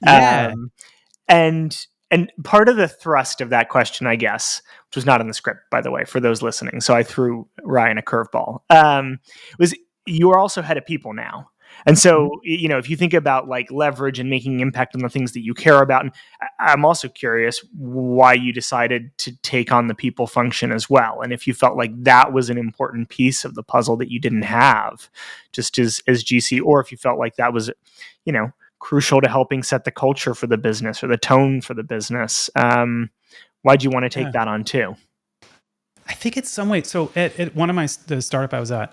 yeah, um, and and part of the thrust of that question, I guess, which was not in the script, by the way, for those listening, so I threw Ryan a curveball, was you are also head of people now. And mhm, so, if you think about like leverage and making impact on the things that you care about, and I'm also curious why you decided to take on the people function as well, and if you felt like that was an important piece of the puzzle that you didn't have, just as GC, or if you felt like that was, crucial to helping set the culture for the business or the tone for the business. Why'd you want to take yeah. that on too? I think it's some way. So at one of the startup I was at,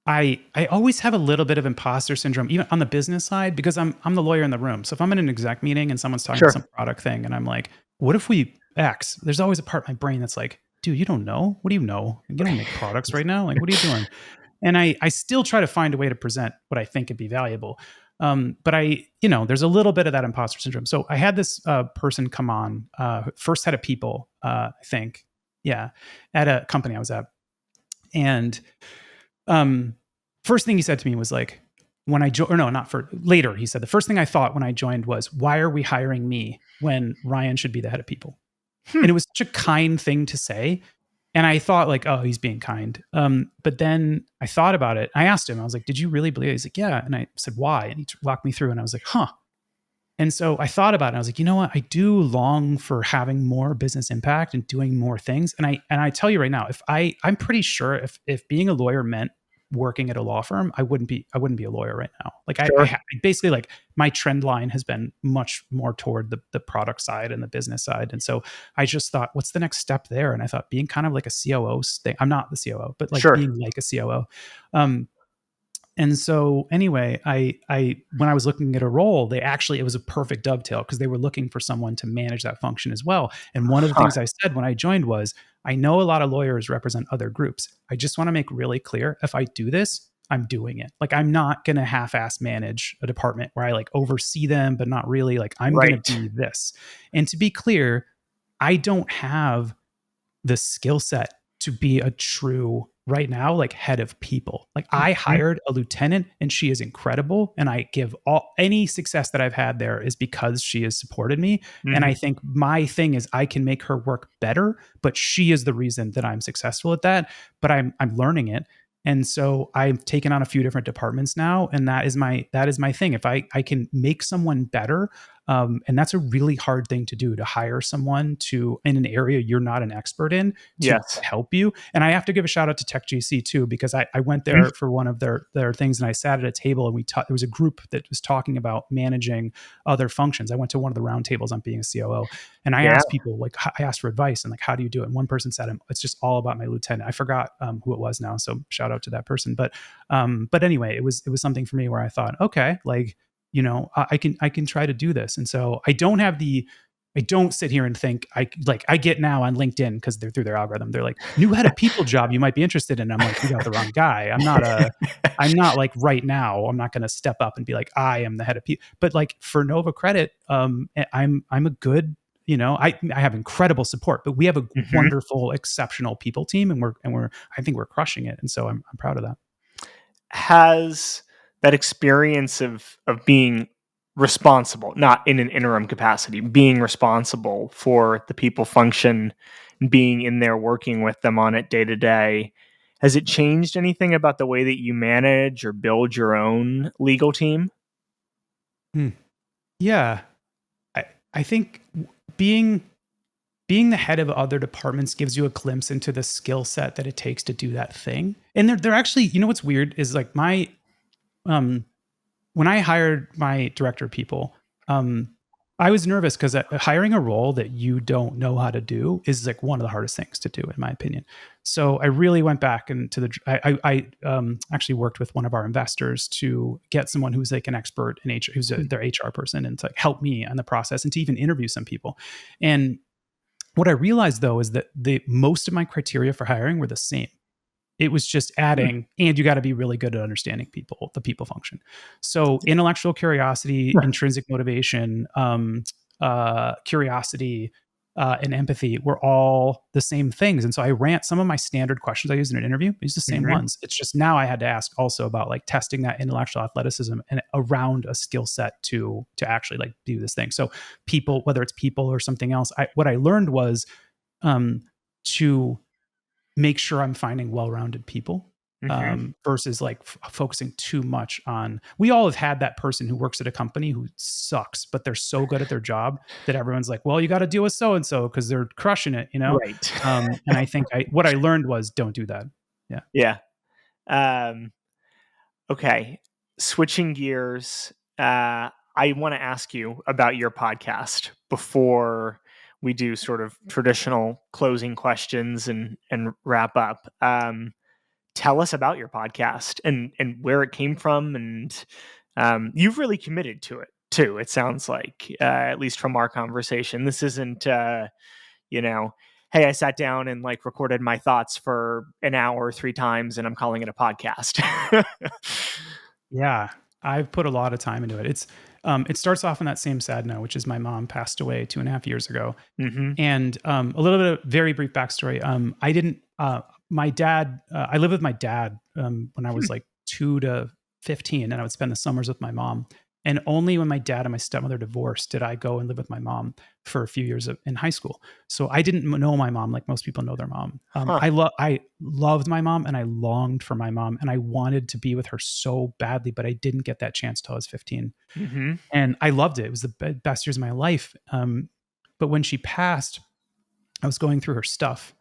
I always have a little bit of imposter syndrome, even on the business side, because I'm the lawyer in the room. So if I'm in an exec meeting and someone's talking about Sure. some product thing, and I'm like, "What if we X?" There's always a part of my brain that's like, "Dude, you don't know. What do you know? You don't make products right now. Like, what are you doing?" And I still try to find a way to present what I think could be valuable. But there's a little bit of that imposter syndrome. So I had this person come on, first head of people, I think, yeah, at a company I was at, and um, first thing he said to me was like, when I joined, or no, not for later, he said, the first thing I thought when I joined was, why are we hiring me when Ryan should be the head of people? Hmm. And it was such a kind thing to say. And I thought like, oh, he's being kind. But then I thought about it. I asked him, I was like, did you really believe it? He's like, yeah. And I said, why? And he walked me through, and I was like, huh. And so I thought about it. I was like, you know what? I do long for having more business impact and doing more things. And I tell you right now, if I'm pretty sure if being a lawyer meant working at a law firm, I wouldn't be a lawyer right now. Like Sure. basically like my trend line has been much more toward the product side and the business side. And so I just thought, what's the next step there? And I thought being kind of like a COO thing. I'm not the COO, but like Sure. being like a COO. Um, and so anyway, I when I was looking at a role, it was a perfect dovetail because they were looking for someone to manage that function as well. And one of the Huh. things I said when I joined was, I know a lot of lawyers represent other groups. I just want to make really clear, if I do this, I'm doing it. Like I'm not going to half-ass manage a department where I like oversee them, but not really. Like I'm going to Right. be this. And to be clear, I don't have the skill set to be a true right now like head of people. Like I Mhm. hired a lieutenant, and she is incredible, and I give all any success that I've had there is because she has supported me. And I Mhm. think my thing is I can make her work better, but she is the reason that I'm successful at that. But I'm learning it. And so I've taken on a few different departments now, and that is my thing. If I can make someone better, and that's a really hard thing to do, to hire someone to in an area you're not an expert in to Yes. help you. And I have to give a shout out to Tech GC too, because I went Mhm. there for one of their things, and I sat at a table and there was a group that was talking about managing other functions. I went to one of the round tables on being a COO, and I Yeah. asked people, like, I asked for advice and like, how do you do it? And one person said, it's just all about my lieutenant. I forgot who it was now, so shout out to that person. But anyway, it was something for me where I thought, okay, like, I can try to do this. And so I don't sit here and think I get now on LinkedIn, because they're through their algorithm. They're like, new head of people job you might be interested in. I'm like, you got the wrong guy. I'm not like right now. I'm not going to step up and be like, I am the head of people. But like for Nova Credit, I'm a good, I have incredible support, but we have a Mhm. wonderful, exceptional people team, and I think we're crushing it. And so I'm proud of that. Has that experience of being responsible, not in an interim capacity, being responsible for the people function, being in there working with them on it day to day, has it changed anything about the way that you manage or build your own legal team? Hmm. Yeah, I think being the head of other departments gives you a glimpse into the skill set that it takes to do that thing. And they're actually, what's weird is like um when I hired my director of people, um I was nervous because hiring a role that you don't know how to do is like one of the hardest things to do, in my opinion. So I really went back into I actually worked with one of our investors to get someone who's like an expert in HR, their HR person, and to like help me on the process and to even interview some people. And what I realized though is that the most of my criteria for hiring were the same. It was just Hmm. adding, and you got to be really good at understanding people, the people function. So intellectual curiosity, Yeah. intrinsic motivation, curiosity, and empathy were all the same things. And so I ran some of my standard questions I use in an interview. I use the same Mhm. ones. It's just now I had to ask also about like testing that intellectual athleticism and around a skill set to actually like do this thing. So people, whether it's people or something else, what I learned was um, to make sure I'm finding well-rounded people, Mhm. versus like focusing too much on. We all have had that person who works at a company who sucks, but they're so good at their job that everyone's like, well, you got to deal with so and so because they're crushing it, Right. And I think what I learned was don't do that. Yeah. Yeah. Um, okay. Switching gears, I want to ask you about your podcast before we do sort of traditional closing questions and wrap up. Tell us about your podcast and where it came from, and you've really committed to it too. It sounds like, at least from our conversation, this isn't you know, hey, I sat down and like recorded my thoughts for an hour 3 times and I'm calling it a podcast. Yeah, I've put a lot of time into it. It starts off on that same sad note, which is my mom passed away 2.5 years ago. Hmm. And a little bit of very brief backstory. I didn't. My dad. I lived with my dad when I was like 2 to 15, and I would spend the summers with my mom. And only when my dad and my stepmother divorced did I go and live with my mom for a few years in high school. So I didn't know my mom like most people know their mom. Huh. I loved my mom and I longed for my mom and I wanted to be with her so badly, but I didn't get that chance till I was 15, Hmm. and I loved it. It was the best years of my life. But when she passed, I was going through her stuff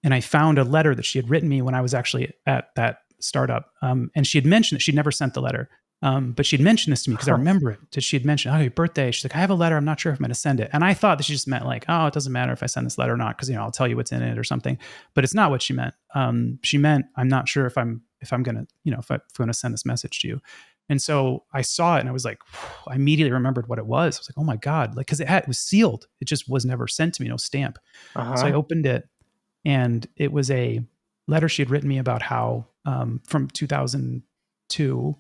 and I found a letter that she had written me when I was actually at that startup. And she had mentioned that she'd never sent the letter. But she'd mentioned this to me because I Huh. remember it. That she had mentioned, oh, your birthday. She's like, I have a letter. I'm not sure if I'm going to send it. And I thought that she just meant like, oh, it doesn't matter if I send this letter or not because I'll tell you what's in it or something. But it's not what she meant. She meant I'm not sure if I'm going to if I'm going to send this message to you. And so I saw it and I was like, I immediately remembered what it was. I was like, oh my god, like because it was sealed. It just was never sent to me, no stamp. So I Uh-huh. opened it and it was a letter she had written me about how from 2002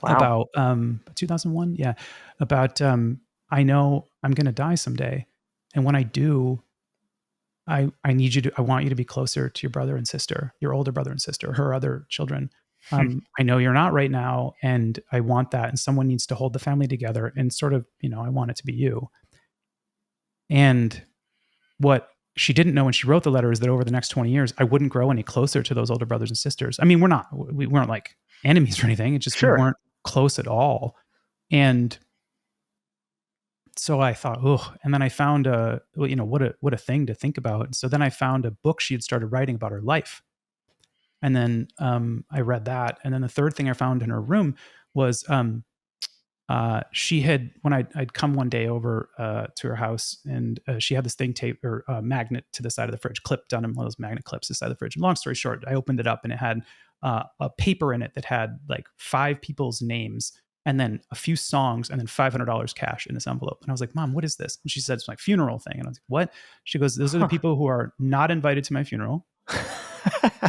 Wow. about 2001, yeah, about I know I'm going to die someday, and when I do, I need you to I want you to be closer to your brother and sister, your older brother and sister, her other children. I know you're not right now, and I want that, and someone needs to hold the family together, and sort of I want it to be you. And what she didn't know when she wrote the letter is that over the next 20 years, I wouldn't grow any closer to those older brothers and sisters. I mean, we weren't like enemies or anything. It's just we Sure. weren't close at all. And so I thought, oh, and then I found what a thing to think about. So then I found a book she had started writing about her life. And then I read that. And then the third thing I found in her room was she had, when I'd come one day over to her house, and she had this thing taped or magnet to the side of the fridge, clipped on one of those magnet clips to the side of the fridge. And long story short, I opened it up and it had a paper in it that had like 5 people's names and then a few songs and then $500 cash in this envelope. And I was like, Mom, what is this? And she said, it's my funeral thing. And I was like, what? She goes, those are the people who are not invited to my funeral.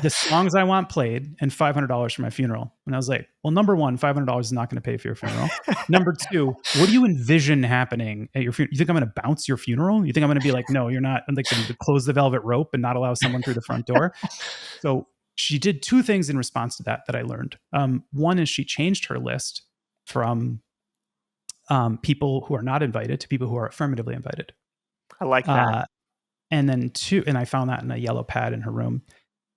The songs I want played, and $500 for my funeral. And I was like, well, number one, $500 is not going to pay for your funeral. Number two, what do you envision happening at your funeral? You think I'm going to bounce your funeral? You think I'm going to be like, no, you're not. I'm like going to close the velvet rope and not allow someone through the front door. So she did 2 things in response to that I learned. One is she changed her list from people who are not invited to people who are affirmatively invited. I like that. And then 2, and I found that in a yellow pad in her room.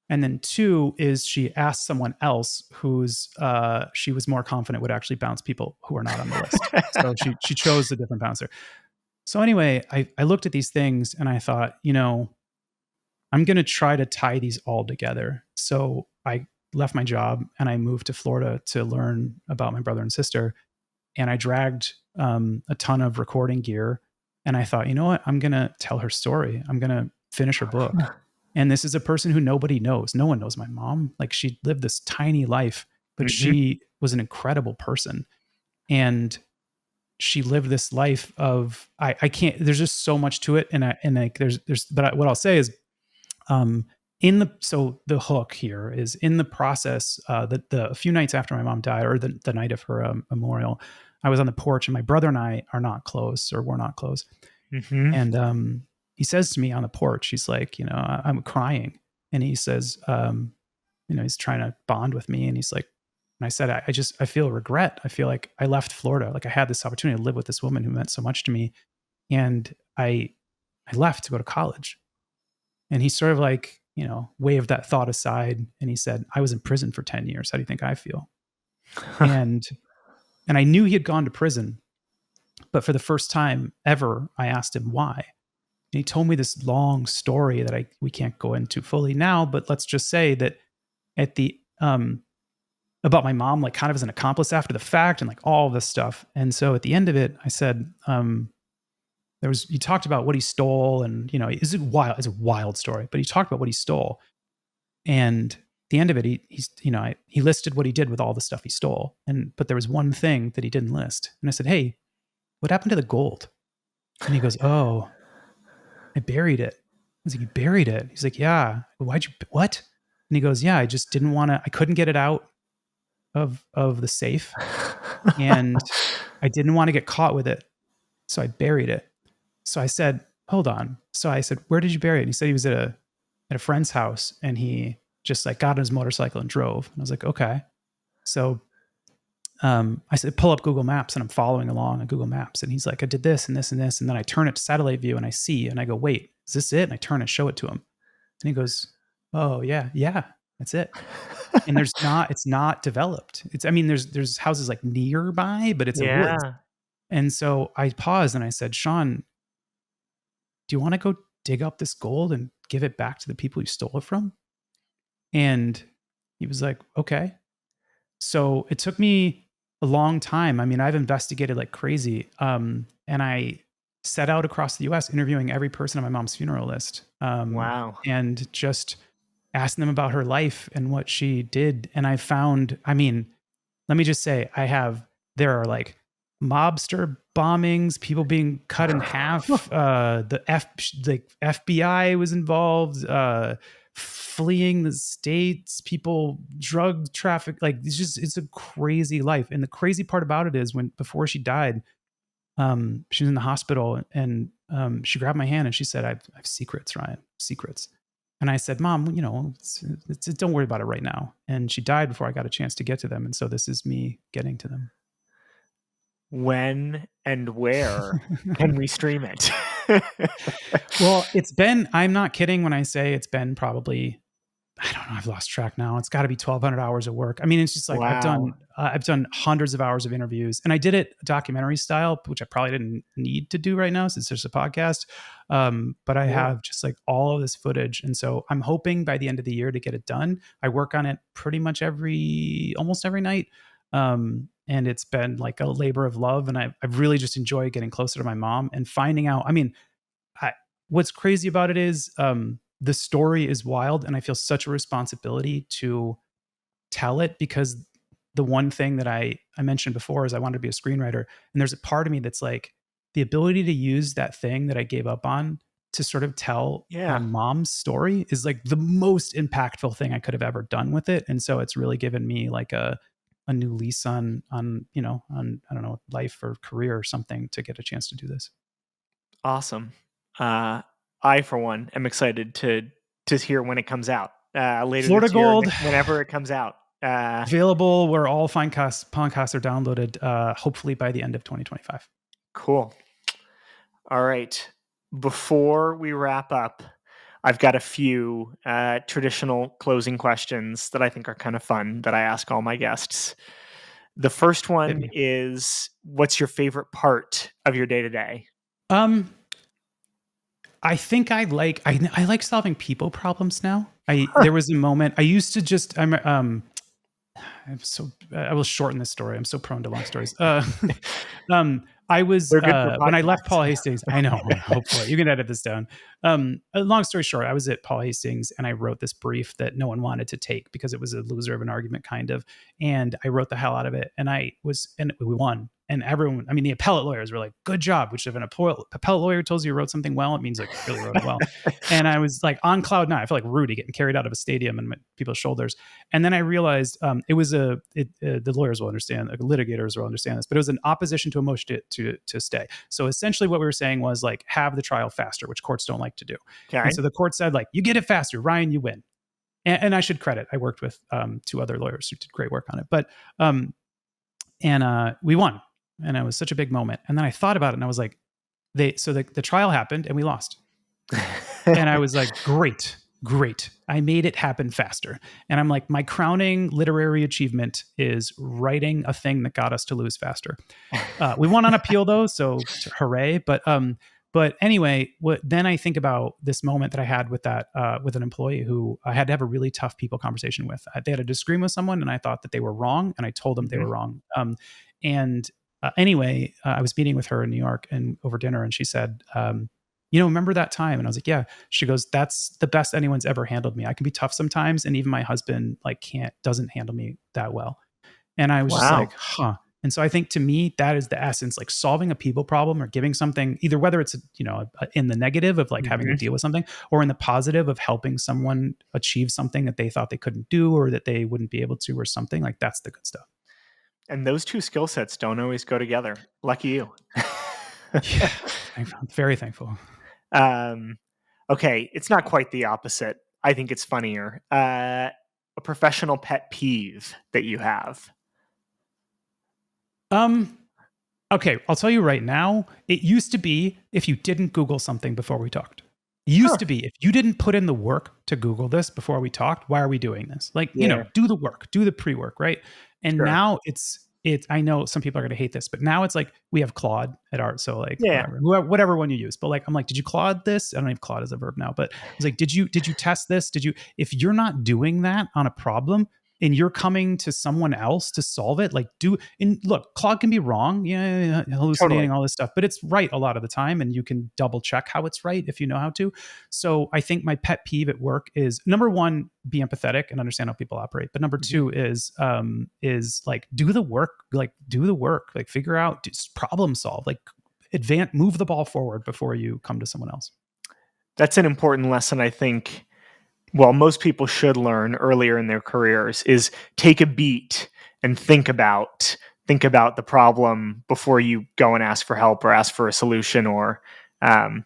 And then 2 is she asked someone else who's she was more confident would actually bounce people who are not on the list. So she chose a different bouncer. So anyway, I looked at these things and I thought, I'm going to try to tie these all together. So I left my job and I moved to Florida to learn about my brother and sister. And I dragged a ton of recording gear. And I thought, you know what? I'm going to tell her story. I'm going to finish her book. And this is a person who nobody knows. No one knows my mom. Like, she lived this tiny life, but she was an incredible person. And she lived this life of, I can't, there's just so much to it. And but what I'll say is, so the hook here is in the process, a few nights after my mom died, or the night of her memorial, I was on the porch and my brother and I are not close, or we're not close. And, he says to me on the porch, he's like, I'm crying. And he says, he's trying to bond with me. And he's like, and I said, I feel regret. I feel like I left Florida. Like, I had this opportunity to live with this woman who meant so much to me. And I left to go to college. And he sort of like, waved that thought aside. And he said, I was in prison for 10 years. How do you think I feel? And I knew he had gone to prison, but for the first time ever, I asked him why. And he told me this long story that we can't go into fully now, but let's just say that at the about my mom, like, kind of as an accomplice after the fact, and like all of this stuff. And so at the end of it, I said, he talked about what he stole, and it's a wild story, but he talked about what he stole. And at the end of it, he listed what he did with all the stuff he stole. But there was one thing that he didn't list. And I said, hey, what happened to the gold? And he goes, oh, I buried it. I was like, you buried it? He's like, yeah. What? And he goes, yeah, I just didn't want to, I couldn't get it out of the safe. And I didn't want to get caught with it. So I buried it. So I said, hold on. So I said, where did you bury it? And he said he was at a friend's house, and he just like got on his motorcycle and drove. And I was like, okay. So I said, pull up Google Maps, and I'm following along on Google Maps. And he's like, I did this and this and this. And then I turn it to satellite view and I see, and I go, wait, is this it? And I turn and show it to him. And he goes, oh yeah, that's it. And it's not developed. There's houses like nearby, but it's a woods. And so I paused and I said, Sean, do you want to go dig up this gold and give it back to the people you stole it from? And he was like, okay. So it took me a long time. I've investigated like crazy. And I set out across the US interviewing every person on my mom's funeral list. Wow. And just asking them about her life and what she did. And I found, let me just say, there are like mobster bombings, people being cut in half. The FBI was involved, fleeing the States, people, drug traffic. Like, it's a crazy life. And the crazy part about it is before she died, she was in the hospital, and she grabbed my hand and she said, I have secrets, Ryan, secrets. And I said, Mom, don't worry about it right now. And she died before I got a chance to get to them. And so this is me getting to them. When and where can we stream it? Well, I'm not kidding when I say it's been probably, I don't know, I've lost track now. It's got to be 1,200 hours of work. I mean, it's just like Wow. I've done hundreds of hours of interviews, and I did it documentary style, which I probably didn't need to do right now since there's a podcast. But I Cool. have just like all of this footage, and so I'm hoping by the end of the year to get it done. I work on it pretty much almost every night. And it's been like a labor of love, and I've really just enjoyed getting closer to my mom and finding out. I mean, I, what's crazy about it is the story is wild, and I feel such a responsibility to tell it because the one thing that I mentioned before is I wanted to be a screenwriter, and there's a part of me that's like the ability to use that thing that I gave up on to sort of tell my Yeah. mom's story is like the most impactful thing I could have ever done with it, and so it's really given me like a new lease on on I don't know, life or career or something to get a chance to do this. Awesome. I, for one, am excited to hear when it comes out later Florida this year, Gold. whenever it comes out. Available where all fine podcasts are downloaded, hopefully by the end of 2025. Cool. All right. Before we wrap up, I've got a few traditional closing questions that I think are kind of fun that I ask all my guests. The first Hit one me. is, what's your favorite part of your day to day? Um, I think I like solving people problems now. There was a moment I used to just I will shorten this story. I'm so prone to long stories. I was They're good for when I left podcasts. Paul Hastings. I know. Hopefully, you can edit this down. A long story short, I was at Paul Hastings and I wrote this brief that no one wanted to take because it was a loser of an argument, kind of. And I wrote the hell out of it, and we won. And everyone, I mean, the appellate lawyers were like, "Good job." Which, if an appellate lawyer tells you wrote something well, it means like you really wrote it well. And I was like on cloud nine. I felt like Rudy getting carried out of a stadium and people's shoulders. And then I realized the lawyers will understand, the litigators will understand this, but it was an opposition to a motion to stay. So essentially, what we were saying was like have the trial faster, which courts don't like to do. Okay. And so the court said like, you get it faster, Ryan, you win. And I should credit, I worked with two other lawyers who did great work on it, but we won, and it was such a big moment. And then I thought about it, and I was like, the trial happened, and we lost. And I was like, great. I made it happen faster. And I'm like, my crowning literary achievement is writing a thing that got us to lose faster. We won on appeal though, so hooray. But anyway, then I think about this moment that I had with with an employee who I had to have a really tough people conversation with. They had a disagreement with someone, and I thought that they were wrong, and I told them they were wrong. Anyway, I was meeting with her in New York and over dinner, and she said, remember that time? And I was like, yeah. She goes, that's the best anyone's ever handled me. I can be tough sometimes, and even my husband like doesn't handle me that well. And I was just Wow. like, huh. And so I think to me, that is the essence, like solving a people problem or giving something, either whether it's, in the negative of like having to deal with something, or in the positive of helping someone achieve something that they thought they couldn't do or that they wouldn't be able to or something. Like that's the good stuff. And those two skill sets don't always go together. Lucky you. Yeah, I'm very thankful. Okay, it's not quite the opposite. I think it's funnier. A professional pet peeve that you have. Okay, I'll tell you right now, it used to be if you didn't Google something before we talked. It used to be if you didn't put in the work to Google this before we talked, why are we doing this? Like, do the work, do the pre-work, right? And now it's I know some people are going to hate this, but now it's like we have Claude at art. So like whatever one you use. But like I'm like, did you Claude this? I don't know if Claude is a verb now, but it's like, did you test this? If you're not doing that on a problem, and you're coming to someone else to solve it, and look, Claude can be wrong, hallucinating, all this stuff, but it's right a lot of the time, and you can double check how it's right if you know how to. So I think my pet peeve at work is, number one, be empathetic and understand how people operate. But number two is like do the work, like figure out, just problem solve, like move the ball forward before you come to someone else. That's an important lesson, I think. Well, most people should learn earlier in their careers is take a beat and think about the problem before you go and ask for help or ask for a solution. Or I've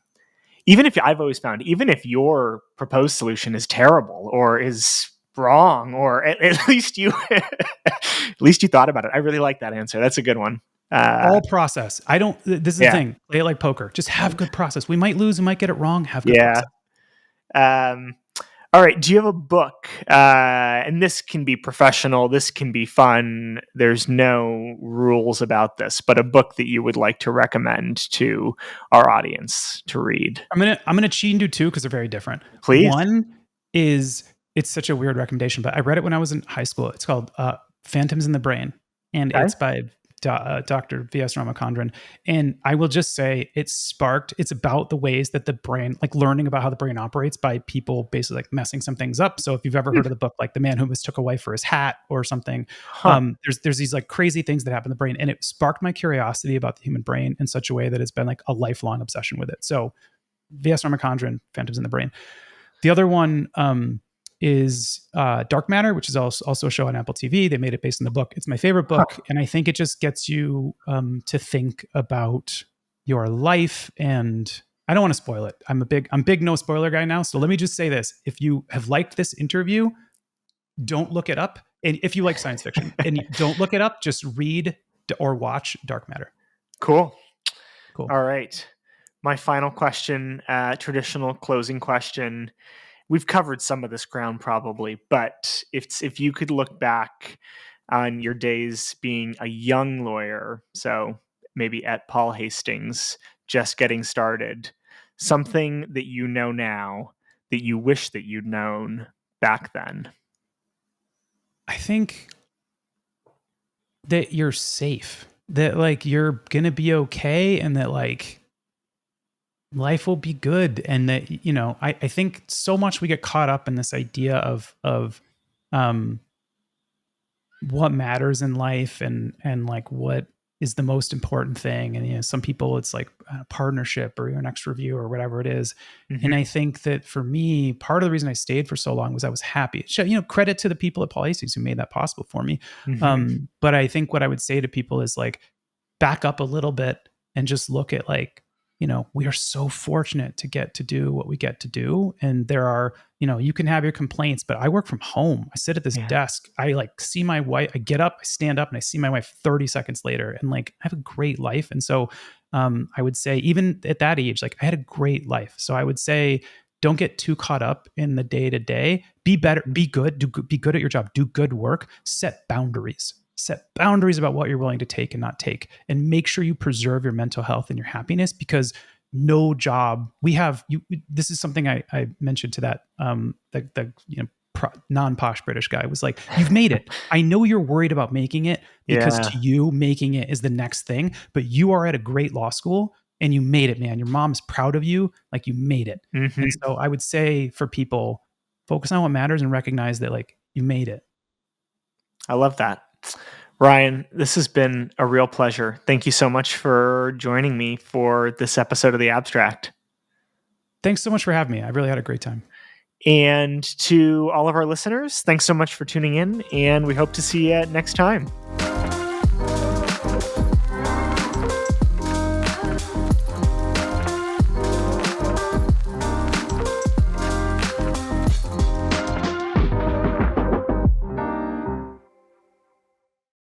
always found, even if your proposed solution is terrible or is wrong, or at least you at least you thought about it. I really like that answer. That's a good one. All process. I don't. This is the Yeah. thing. Play it like poker. Just have good process. We might lose. We might get it wrong. Have good Yeah. process. All right. Do you have a book? And this can be professional. This can be fun. There's no rules about this, but a book that you would like to recommend to our audience to read. I'm gonna cheat and do two because they're very different. Please. One is, it's such a weird recommendation, but I read it when I was in high school. It's called Phantoms in the Brain, and Okay. it's by Dr. V.S. Ramachandran. And I will just say it's about the ways that the brain, like learning about how the brain operates by people basically like messing some things up. So if you've ever heard of the book, like The Man Who Mistook a Wife for His Hat or something, Huh. there's these like crazy things that happen in the brain. And it sparked my curiosity about the human brain in such a way that it's been like a lifelong obsession with it. So V.S. Ramachandran, Phantoms in the Brain. The other one is Dark Matter, which is also a show on Apple TV. They made it based on the book. It's my favorite book, and I think it just gets you to think about your life. And I don't want to spoil it. I'm big no spoiler guy now. So let me just say this: if you have liked this interview, don't look it up. And if you like science fiction, and don't look it up, just read or watch Dark Matter. Cool. Cool. All right. My final question, traditional closing question. We've covered some of this ground probably, but if you could look back on your days being a young lawyer, so maybe at Paul Hastings, just getting started, something that you know now that you wish that you'd known back then. I think that you're safe, that like you're gonna be okay, and that like life will be good. And that, you know, I think so much we get caught up in this idea of what matters in life, and like what is the most important thing. And, you know, some people it's like a partnership or your next review or whatever it is. Mm-hmm. And I think that for me, part of the reason I stayed for so long was I was happy. You know, credit to the people at Paul Hastings who made that possible for me. Mm-hmm. But I think what I would say to people is like, back up a little bit and just look at like, you know, we are so fortunate to get to do what we get to do. And there are, you know, you can have your complaints, but I work from home. I sit at this desk. I like see my wife. I get up, I stand up, and I see my wife 30 seconds later. And like, I have a great life. And so I would say, even at that age, like I had a great life. So I would say, don't get too caught up in the day to day. Be better, be good, be good at your job, do good work, set boundaries about what you're willing to take and not take, and make sure you preserve your mental health and your happiness, because no job we have you. This is something I mentioned to that the you know non-posh British guy was like, you've made it. I know you're worried about making it because to you making it is the next thing, but you are at a great law school and you made it, man. Your mom's proud of you. Like you made it. Mm-hmm. And so I would say for people, focus on what matters and recognize that like you made it. I love that. Ryan, this has been a real pleasure. Thank you so much for joining me for this episode of The Abstract. Thanks so much for having me. I really had a great time. And to all of our listeners, thanks so much for tuning in, and we hope to see you next time.